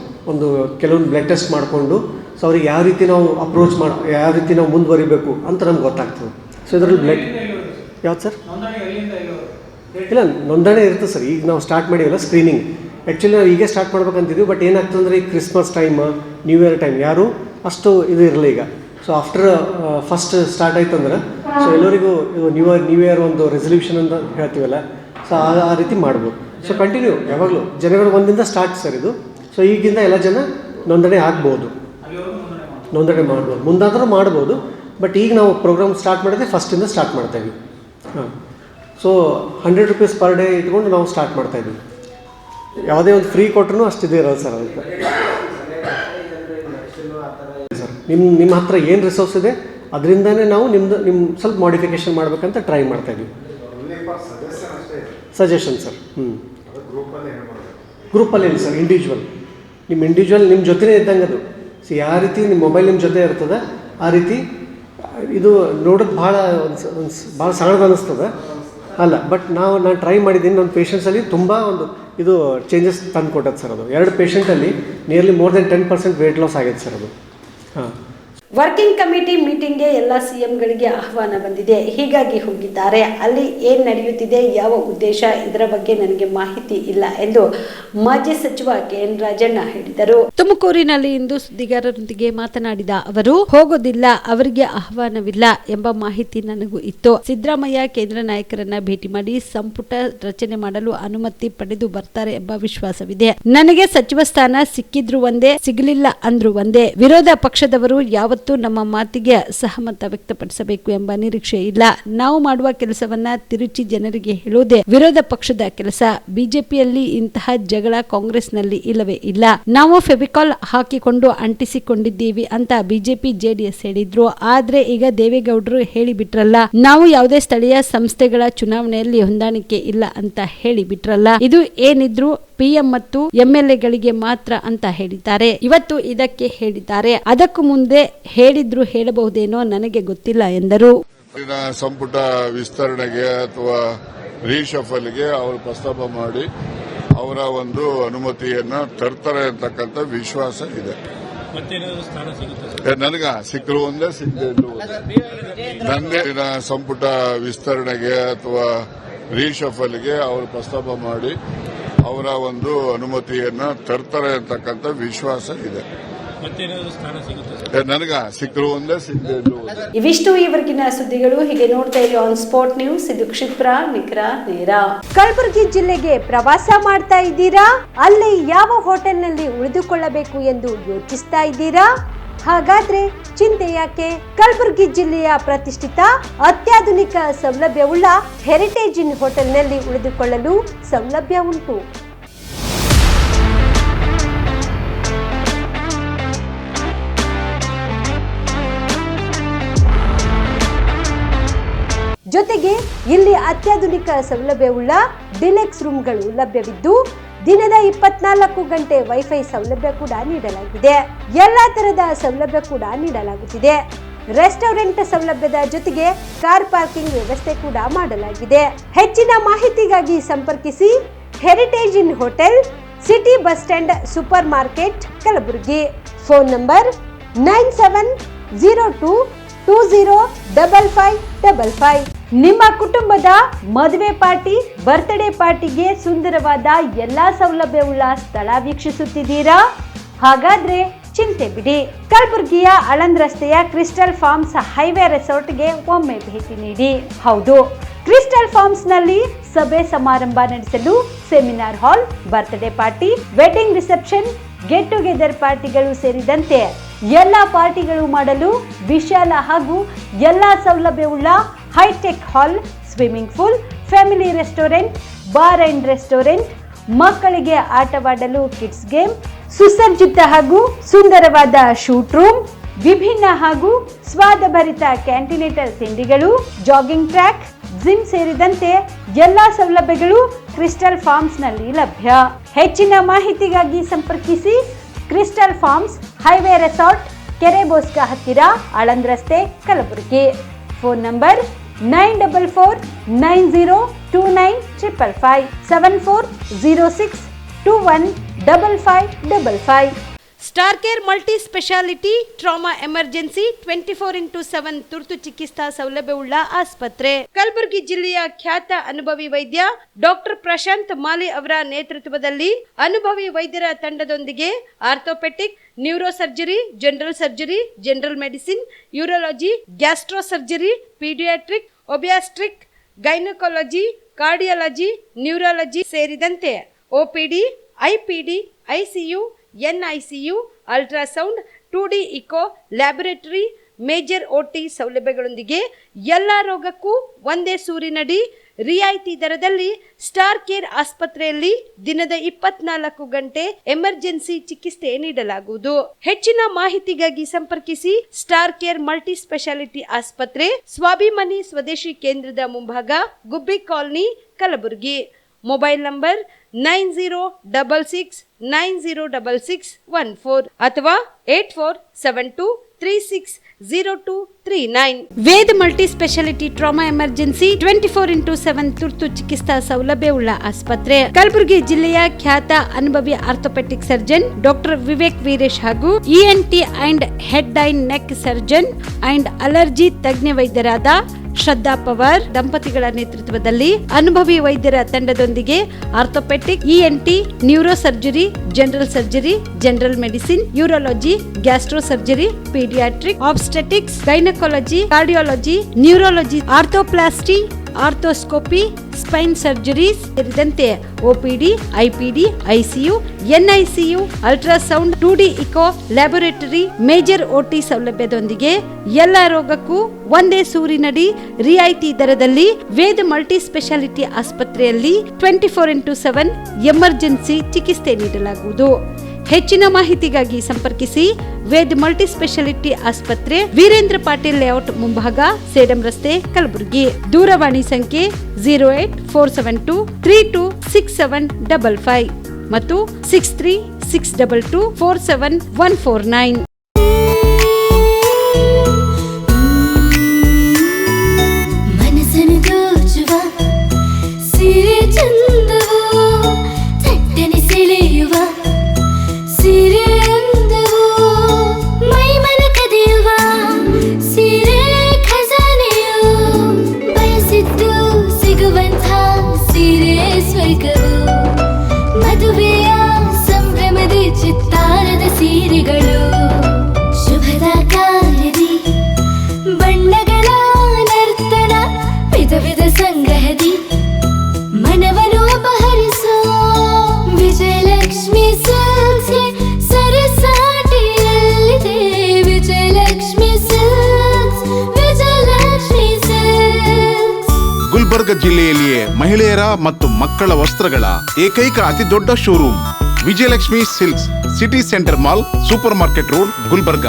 ಕೆಲವೊಂದು ಬ್ಲಡ್ ಟೆಸ್ಟ್ ಮಾಡಿಕೊಂಡು, ಸೊ ಅವ್ರಿಗೆ ಯಾವ ರೀತಿ ನಾವು ಅಪ್ರೋಚ್ ಯಾವ ರೀತಿ ನಾವು ಮುಂದುವರಿಬೇಕು ಅಂತ ನಮ್ಗೆ ಗೊತ್ತಾಗ್ತದೆ. ಸೊ ಇದರಲ್ಲಿ ಬ್ಲಡ್ ಯಾವ್ದು ಸರ್? ಇಲ್ಲ, ನೋಂದಣಿ ಇರ್ತದೆ ಸರ್. ಈಗ ನಾವು ಸ್ಟಾರ್ಟ್ ಮಾಡಿವಲ್ಲ ಸ್ಕ್ರೀನಿಂಗ್, ಆ್ಯಕ್ಚುಲಿ ನಾವು ಈಗ ಸ್ಟಾರ್ಟ್ ಮಾಡ್ಬೇಕಂತಿದ್ವಿ. ಬಟ್ ಏನಾಗ್ತದೆ ಅಂದರೆ, ಈ Christmas time, new year time ಯಾರೂ ಅಷ್ಟು ಇದು ಇರಲ್ಲ ಈಗ. ಸೊ ಆಫ್ಟರ್ ಫಸ್ಟ್ ಸ್ಟಾರ್ಟ್ ಆಯ್ತಂದ್ರೆ, ಸೊ ಎಲ್ಲರಿಗೂ ಇದು ನ್ಯೂ ಇಯರ್ ಒಂದು ರೆಸಲ್ಯೂಷನ್ ಅಂತ ಹೇಳ್ತೀವಲ್ಲ, ಸೊ ಆ ರೀತಿ ಮಾಡ್ಬೋದು. ಸೊ ಕಂಟಿನ್ಯೂ ಯಾವಾಗಲೂ ಜನವರಿ 1ರಿಂದ ಸ್ಟಾರ್ಟ್ ಸರ್ ಇದು. ಸೊ ಈಗಿಂದ ಎಲ್ಲ ಜನ ನೋಂದಣಿ ಆಗ್ಬೋದು, ನೋಂದಣಿ ಮಾಡ್ಬೋದು, ಮುಂದಾದರೂ ಮಾಡ್ಬೋದು. ಬಟ್ ಈಗ ನಾವು ಪ್ರೋಗ್ರಾಮ್ ಸ್ಟಾರ್ಟ್ ಮಾಡಿದ್ರೆ ಫಸ್ಟಿಂದ ಸ್ಟಾರ್ಟ್ ಮಾಡ್ತಾಯಿದ್ವಿ. ಹಾಂ, ಸೊ 100 ರೂಪೀಸ್ ಪರ್ ಡೇ ಇಟ್ಕೊಂಡು ನಾವು ಸ್ಟಾರ್ಟ್ ಮಾಡ್ತಾಯಿದ್ವಿ. ಯಾವುದೇ ಒಂದು ಫ್ರೀ ಕೊಟ್ಟರು ಅಷ್ಟಿದೆ ಇರೋದು ಸರ್. ಅದಕ್ಕೆ ಸರ್ ನಿಮ್ಮ ಹತ್ರ ಏನು ರಿಸೋರ್ಸ್ ಇದೆ ಅದರಿಂದನೇ ನಾವು ನಿಮ್ಮ ಸ್ವಲ್ಪ ಮಾಡಿಫಿಕೇಷನ್ ಮಾಡಬೇಕಂತ ಟ್ರೈ ಮಾಡ್ತಾಯಿದ್ವಿ. Suggestion sir. ಗ್ರೂಪಲ್ಲಿ ಇಲ್ಲ ಸರ್, ಇಂಡಿವಿಜುವಲ್. ನಿಮ್ಮ ಜೊತೆನೇ ಇದ್ದಂಗೆ ಅದು. ಯಾವ ರೀತಿ ನಿಮ್ಮ ಮೊಬೈಲ್ ನಿಮ್ಮ ಜೊತೆ ಇರ್ತದೆ ಆ ರೀತಿ ಇದು ನೋಡೋದು ಭಾಳ ಸಣ್ಣದು ಅನ್ನಿಸ್ತದೆ ಅಲ್ಲ. ಬಟ್ ನಾನು ಟ್ರೈ ಮಾಡಿದ್ದೀನಿ. ನನ್ನ ಪೇಷಂಟ್ಸಲ್ಲಿ ತುಂಬ ಒಂದು ಇದು ಚೇಂಜಸ್ ತಂದು ಕೊಟ್ಟದ್ದು ಸರ್. ಅದು 2 ಪೇಷಂಟಲ್ಲಿ nearly more than 10% weight loss ಆಗಿದೆ ಸರ್ ಅದು. ಹಾಂ, ವರ್ಕಿಂಗ್ ಕಮಿಟಿ ಮೀಟಿಂಗ್ಗೆ ಎಲ್ಲ ಸಿಎಂಗಳಿಗೆ ಆಹ್ವಾನ ಬಂದಿದೆ, ಹೀಗಾಗಿ ಹೋಗಿದ್ದಾರೆ. ಅಲ್ಲಿ ಏನು ನಡೆಯುತ್ತಿದೆ, ಯಾವ ಉದ್ದೇಶ, ಇದರ ಬಗ್ಗೆ ನನಗೆ ಮಾಹಿತಿ ಇಲ್ಲ ಎಂದು ಮಾಜಿ ಸಚಿವ KN ರಾಜಣ್ಣ ಹೇಳಿದರು. ತುಮಕೂರಿನಲ್ಲಿ ಇಂದು ಸುದ್ದಿಗಾರರೊಂದಿಗೆ ಮಾತನಾಡಿದ ಅವರು, ಹೋಗೋದಿಲ್ಲ, ಅವರಿಗೆ ಆಹ್ವಾನವಿಲ್ಲ ಎಂಬ ಮಾಹಿತಿ ನನಗೂ ಇತ್ತು. ಸಿದ್ದರಾಮಯ್ಯ ಕೇಂದ್ರ ನಾಯಕರನ್ನ ಭೇಟಿ ಮಾಡಿ ಸಂಪುಟ ರಚನೆ ಮಾಡಲು ಅನುಮತಿ ಪಡೆದು ಬರ್ತಾರೆ ಎಂಬ ವಿಶ್ವಾಸವಿದೆ. ನನಗೆ ಸಚಿವ ಸ್ಥಾನ ಸಿಕ್ಕಿದ್ರು ಒಂದೇ, ಸಿಗಲಿಲ್ಲ ಅಂದ್ರು ಒಂದೇ. ವಿರೋಧ ಪಕ್ಷದವರು ಯಾವ ನಮ್ಮ ಮಾತಿಗೆ ಸಹಮತ ವ್ಯಕ್ತಪಡಿಸಬೇಕು ಎಂಬ ನಿರೀಕ್ಷೆ ಇಲ್ಲ. ನಾವು ಮಾಡುವ ಕೆಲಸವನ್ನ ತಿರುಚಿ ಜನರಿಗೆ ಹೇಳುವುದೇ ವಿರೋಧ ಪಕ್ಷದ ಕೆಲಸ. ಬಿಜೆಪಿಯಲ್ಲಿ ಇಂತಹ ಜಗಳ ಕಾಂಗ್ರೆಸ್ನಲ್ಲಿ ಇಲ್ಲವೇ ಇಲ್ಲ. ನಾವು ಫೆವಿಕಾಲ್ ಹಾಕಿಕೊಂಡು ಅಂಟಿಸಿಕೊಂಡಿದ್ದೀವಿ ಅಂತ ಬಿಜೆಪಿ ಜೆಡಿಎಸ್ ಹೇಳಿದ್ರು. ಆದ್ರೆ ಈಗ ದೇವೇಗೌಡರು ಹೇಳಿಬಿಟ್ರಲ್ಲ, ನಾವು ಯಾವುದೇ ಸ್ಥಳೀಯ ಸಂಸ್ಥೆಗಳ ಚುನಾವಣೆಯಲ್ಲಿ ಹೊಂದಾಣಿಕೆ ಇಲ್ಲ ಅಂತ ಹೇಳಿಬಿಟ್ರಲ್ಲ. ಇದು ಏನಿದ್ರು PM ಮತ್ತು MLAಗಳಿಗೆ ಮಾತ್ರ ಅಂತ ಹೇಳಿದ್ದಾರೆ. ಇವತ್ತು ಇದಕ್ಕೆ ಹೇಳಿದ್ದಾರೆ, ಅದಕ್ಕೂ ಮುಂದೆ ಹೇಳಿದ್ರು ಹೇಳಬಹುದೇನೋ ನನಗೆ ಗೊತ್ತಿಲ್ಲ ಎಂದರು. ಸಂಪುಟ ವಿಸ್ತರಣೆಗೆ ಅಥವಾ ರೀಶಫಲ್ಗೆ ಅವರು ಪ್ರಸ್ತಾಪ ಮಾಡಿ ಅವರ ಒಂದು ಅನುಮತಿಯನ್ನ ತರ್ತಾರೆ ಅಂತಕ್ಕಂಥ ವಿಶ್ವಾಸ ಇದೆ. ನನಗ ಸಿಕ್ಕರು ಒಂದೇ, ಸಿಕ್ಕರು ನನ್ನ ಸಂಪುಟ ವಿಸ್ತರಣೆಗೆ ಅಥವಾ ರೀಶಫಲ್ಗೆ ಅವರು ಪ್ರಸ್ತಾಪ ಮಾಡಿ ಅವರ ಒಂದು ಅನುಮತಿಯನ್ನ ತರ್ತಾರೆ ಅಂತಕ್ಕಂಥ ವಿಶ್ವಾಸ ಇದೆ. ನನಗ ಸಿಕ್ಕರು ಒಂದೇ, ಸಿಕ್ಕರು. ಇವಿಷ್ಟು ಈವರೆಗಿನ ಸುದ್ದಿಗಳು. ಹೀಗೆ ನೋಡ್ತಾ ಇರಿ ಆನ್ ಸ್ಪಾಟ್ ನ್ಯೂಸ್. ಇದು ಕ್ಷಿಪ್ರ, ನಿಖರ, ನೇರ. ಕಲಬುರಗಿ ಜಿಲ್ಲೆಗೆ ಪ್ರವಾಸ ಮಾಡ್ತಾ ಇದ್ದೀರಾ? ಅಲ್ಲಿ ಯಾವ ಹೋಟೆಲ್ನಲ್ಲಿ ಉಳಿದುಕೊಳ್ಳಬೇಕು ಎಂದು ಯೋಚಿಸ್ತಾ ಇದ್ದೀರಾ? ಹಾಗಾದ್ರೆ ಚಿಂತೆ ಯಾಕೆ? ಕಲಬುರಗಿ ಜಿಲ್ಲೆಯ ಪ್ರತಿಷ್ಠಿತ ಅತ್ಯಾಧುನಿಕ ಸೌಲಭ್ಯವುಳ್ಳ ಹೆರಿಟೇಜ್ ಇನ್ ಹೋಟೆಲ್ನಲ್ಲಿ ಉಳಿದುಕೊಳ್ಳಲು ಸೌಲಭ್ಯ ಉಂಟು. ಜೊತೆಗೆ ಇಲ್ಲಿ ಅತ್ಯಾಧುನಿಕ ಸೌಲಭ್ಯವುಳ್ಳ ಡಿಲೆಕ್ಸ್ ರೂಮ್ಗಳು ಲಭ್ಯವಿದ್ದು ದಿನದ 24 ಗಂಟೆ ವೈಫೈ ಸೌಲಭ್ಯ ಕೂಡ ನೀಡಲಾಗಿದೆ. ಎಲ್ಲಾ ತರಹದ ಸೌಲಭ್ಯ ಕೂಡ ನೀಡಲಾಗುತ್ತಿದೆ. ರೆಸ್ಟೋರೆಂಟ್ ಸೌಲಭ್ಯದ ಜೊತೆಗೆ ಕಾರ್ ಪಾರ್ಕಿಂಗ್ ವ್ಯವಸ್ಥೆ ಕೂಡ ಮಾಡಲಾಗಿದೆ. ಹೆಚ್ಚಿನ ಮಾಹಿತಿಗಾಗಿ ಸಂಪರ್ಕಿಸಿ heritage inn hotel, city bus stand, super market, Kalaburagi. Phone number 9702205555. ನಿಮ್ಮ ಕುಟುಂಬದ ಮದುವೆ ಪಾರ್ಟಿ, ಬರ್ತ್ಡೇ ಪಾರ್ಟಿಗೆ ಸುಂದರವಾದ ಎಲ್ಲಾ ಸೌಲಭ್ಯವುಳ್ಳ ಸ್ಥಳ ವೀಕ್ಷಿಸುತ್ತಿದ್ದೀರಾ? ಹಾಗಾದ್ರೆ ಚಿಂತೆ ಬಿಡಿ. ಕಲಬುರಗಿಯ ಆಳಂದ್ ರಸ್ತೆಯ ಕ್ರಿಸ್ಟಲ್ ಫಾರ್ಮ್ಸ್ ಹೈವೇ ರೆಸಾರ್ಟ್ಗೆ ಒಮ್ಮೆ ಭೇಟಿ ನೀಡಿ. ಹೌದು, ಕ್ರಿಸ್ಟಲ್ ಫಾರ್ಮ್ಸ್ ನಲ್ಲಿ ಸಭೆ ಸಮಾರಂಭ ನಡೆಸಲು seminar hall, birthday party, wedding reception, get together ಪಾರ್ಟಿಗಳು ಸೇರಿದಂತೆ ಎಲ್ಲಾ ಪಾರ್ಟಿಗಳು ಮಾಡಲು ವಿಶಾಲ ಹಾಗೂ ಎಲ್ಲಾ ಸೌಲಭ್ಯವುಳ್ಳ hi tech hall, swimming pool, family restaurant, bar and restaurant, ಮಕ್ಕಳಿಗೆ ಆಟವಾಡಲು ಕಿಡ್ಸ್ ಗೇಮ್, ಸುಸಜ್ಜಿತ ಹಾಗೂ ಸುಂದರವಾದ ಶೂಟ್ ರೂಮ್, ವಿಭಿನ್ನ ಹಾಗೂ ಸ್ವಾದಭರಿತ ಕ್ಯಾಂಟಿನೇಟಲ್ ತಿಂಡಿಗಳು, ಜಾಗಿಂಗ್ ಟ್ರ್ಯಾಕ್, ಜಿಮ್ ಸೇರಿದಂತೆ ಎಲ್ಲಾ ಸೌಲಭ್ಯಗಳು ಕ್ರಿಸ್ಟಲ್ ಫಾರ್ಮ್ಸ್ ನಲ್ಲಿ ಲಭ್ಯ. ಹೆಚ್ಚಿನ ಮಾಹಿತಿಗಾಗಿ ಸಂಪರ್ಕಿಸಿ ಕ್ರಿಸ್ಟಲ್ ಫಾರ್ಮ್ಸ್ ಹೈವೇ ರೆಸಾರ್ಟ್, ಕೆರೆ ಬೋಸ್ಕ ಹತ್ತಿರ, ಆಳಂದ್ ರಸ್ತೆ, Kalaburagi. Phone number 9490295555 7406215555. Star care multi speciality trauma emergency 24x7 ತುರ್ತು ಚಿಕಿತ್ಸಾ ಸೌಲಭ್ಯವುಳ್ಳ ಆಸ್ಪತ್ರೆ. ಕಲಬುರಗಿ ಜಿಲ್ಲೆಯ ಖ್ಯಾತ ಅನುಭವಿ ವೈದ್ಯ ಡಾಕ್ಟರ್ ಪ್ರಶಾಂತ್ ಮಾಲಿ ಅವರ ನೇತೃತ್ವದಲ್ಲಿ ಅನುಭವಿ ವೈದ್ಯರ ತಂಡದೊಂದಿಗೆ orthopaedic, neuro surgery, general surgery, general medicine, urology, gastro surgery, paediatric, obstetric, gynaecology, cardiology, neurology ಸೇರಿದಂತೆ OPD, IPD, ICU, NICU, ultrasound, 2D echo, laboratory, major OT ಸೌಲಭ್ಯಗಳೊಂದಿಗೆ ಎಲ್ಲ ರೋಗಕ್ಕೂ ಒಂದೇ ಸೂರಿನಡಿ ರಿಯಾಯಿತಿ ದರದಲ್ಲಿ ಸ್ಟಾರ್ ಕೇರ್ ಆಸ್ಪತ್ರೆಯಲ್ಲಿ ದಿನದ 24 ಗಂಟೆ ಎಮರ್ಜೆನ್ಸಿ ಚಿಕಿತ್ಸೆ ನೀಡಲಾಗುವುದು. ಹೆಚ್ಚಿನ ಮಾಹಿತಿಗಾಗಿ ಸಂಪರ್ಕಿಸಿ ಸ್ಟಾರ್ ಕೇರ್ ಮಲ್ಟಿ ಸ್ಪೆಷಾಲಿಟಿ ಆಸ್ಪತ್ರೆ, ಸ್ವಾಭಿಮಾನಿ ಸ್ವದೇಶಿ ಕೇಂದ್ರದ ಮುಂಭಾಗ, Gubbi colony, Kalaburagi. Mobile number 9066906614 ಅಥವಾ 8472360239. Veda multi speciality trauma emergency 24x7 ತುರ್ತು ಚಿಕಿತ್ಸಾ ಸೌಲಭ್ಯವುಳ್ಳ ಆಸ್ಪತ್ರೆ. ಕಲಬುರಗಿ ಜಿಲ್ಲೆಯ ಖ್ಯಾತ ಅನುಭವಿ orthopaedic surgeon doctor Vivek Veeresh ಹಾಗೂ ENT and head and neck surgeon and allergy ತಜ್ಞ ವೈದ್ಯರಾದ ಶ್ರದ್ಧಾ ಪವಾರ್ ದಂಪತಿಗಳ ನೇತೃತ್ವದಲ್ಲಿ ಅನುಭವಿ ವೈದ್ಯರ ತಂಡದೊಂದಿಗೆ orthopaedic, ENT, neuro surgery, general surgery, general medicine, urology, gastro surgery, paediatric, obstetrics, gynaecology, cardiology, neurology, arthroplasty, arthroscopy, spine surgeries ಸೇರಿದಂತೆ OPD, IPD, ICU, NICU, ultrasound, 2D echo, laboratory, major OT ಸೌಲಭ್ಯದೊಂದಿಗೆ ಎಲ್ಲ ರೋಗಕ್ಕೂ ಒಂದೇ ಸೂರಿನಡಿ ರಿಯಾಯಿತಿ ದರದಲ್ಲಿ ವೇದ ಮಲ್ಟಿ ಸ್ಪೆಷಾಲಿಟಿ ಆಸ್ಪತ್ರೆಯಲ್ಲಿ 24x7 emergency ಚಿಕಿತ್ಸೆ ನೀಡಲಾಗುವುದು. ಹೆಚ್ಚಿನ ಮಾಹಿತಿಗಾಗಿ ಸಂಪರ್ಕಿಸಿ ವೇದ್ ಮಲ್ಟಿ ಸ್ಪೆಷಾಲಿಟಿ ಆಸ್ಪತ್ರೆ, ವೀರೇಂದ್ರ ಪಾಟೀಲ್ ಲೇಔಟ್ ಮುಂಭಾಗ, ಸೇಡಂ ರಸ್ತೆ, ಕಲಬುರಗಿ. ದೂರವಾಣಿ ಸಂಖ್ಯೆ 08472326755 ಮತ್ತು 6362247149. ಗುಲ್ಬರ್ಗ ಜಿಲ್ಲೆಯಲ್ಲಿಯೇ ಮಹಿಳೆಯರ ಮತ್ತು ಮಕ್ಕಳ ವಸ್ತ್ರಗಳ ಏಕೈಕ ಅತಿ ದೊಡ್ಡ showroom Vijayalakshmi silks, city centre mall, super market road, Gulbarga.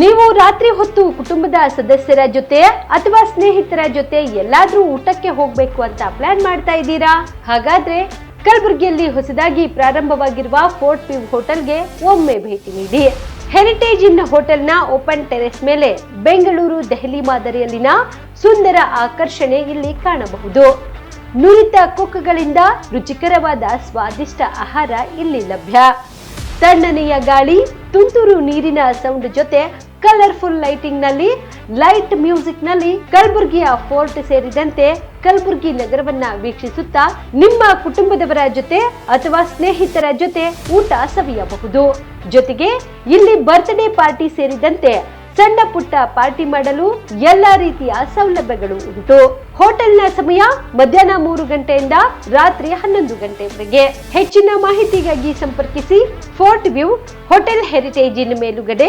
ನೀವು ರಾತ್ರಿ ಹೊತ್ತು ಕುಟುಂಬದ ಸದಸ್ಯರ ಜೊತೆ ಅಥವಾ ಸ್ನೇಹಿತರ ಜೊತೆ ಎಲ್ಲಾದ್ರೂ ಊಟಕ್ಕೆ ಹೋಗ್ಬೇಕು ಅಂತ ಪ್ಲಾನ್ ಮಾಡ್ತಾ ಇದ್ದೀರಾ? ಹಾಗಾದ್ರೆ ಕಲಬುರಗಿಯಲ್ಲಿ ಹೊಸದಾಗಿ ಪ್ರಾರಂಭವಾಗಿರುವ ಫೋರ್ಟ್ ವ್ಯೂ ಹೋಟೆಲ್ಗೆ ಒಮ್ಮೆ ಭೇಟಿ ನೀಡಿ. ಹೆರಿಟೇಜ್ ಇನ್ ಹೋಟೆಲ್ನ ಓಪನ್ ಟೆರೆಸ್ ಮೇಲೆ ಬೆಂಗಳೂರು, ದೆಹಲಿ ಮಾದರಿಯಲ್ಲಿನ ಸುಂದರ ಆಕರ್ಷಣೆ ಇಲ್ಲಿ ಕಾಣಬಹುದು. ನುರಿತ ಕುಕ್ಗಳಿಂದ ರುಚಿಕರವಾದ ಸ್ವಾದಿಷ್ಟ ಆಹಾರ ಇಲ್ಲಿ ಲಭ್ಯ. ತಣ್ಣನೆಯ ಗಾಳಿ, ತುಂತುರು ನೀರಿನ ಸೌಂಡ್ ಜೊತೆ ಕಲರ್ಫುಲ್ ಲೈಟಿಂಗ್ ನಲ್ಲಿ, ಲೈಟ್ ಮ್ಯೂಸಿಕ್ ನಲ್ಲಿ ಕಲಬುರಗಿಯ ಫೋರ್ಟ್ ಸೇರಿದಂತೆ ಕಲಬುರಗಿ ನಗರವನ್ನ ವೀಕ್ಷಿಸುತ್ತಾ ನಿಮ್ಮ ಕುಟುಂಬದವರ ಜೊತೆ ಅಥವಾ ಸ್ನೇಹಿತರ ಜೊತೆ ಊಟ ಸವಿಯಬಹುದು. ಜೊತೆಗೆ ಇಲ್ಲಿ ಬರ್ತ್ಡೇ ಪಾರ್ಟಿ ಸೇರಿದಂತೆ ಸಣ್ಣ ಪುಟ್ಟ ಪಾರ್ಟಿ ಮಾಡಲು ಎಲ್ಲಾ ರೀತಿಯ ಸೌಲಭ್ಯಗಳು ಉಂಟು. ಹೋಟೆಲ್ನ ಸಮಯ ಮಧ್ಯಾಹ್ನ 3 ಗಂಟೆಯಿಂದ ರಾತ್ರಿ 11 ಗಂಟೆವರೆಗೆ. ಹೆಚ್ಚಿನ ಮಾಹಿತಿಗಾಗಿ ಸಂಪರ್ಕಿಸಿ ಫೋರ್ಟ್ ವ್ಯೂ ಹೋಟೆಲ್, ಹೆರಿಟೇಜ್ ಇನ್ ಮೇಲುಗಡೆ,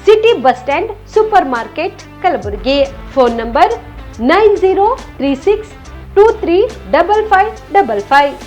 city bus stand, super market, Kalaburagi. Phone number 9036235555.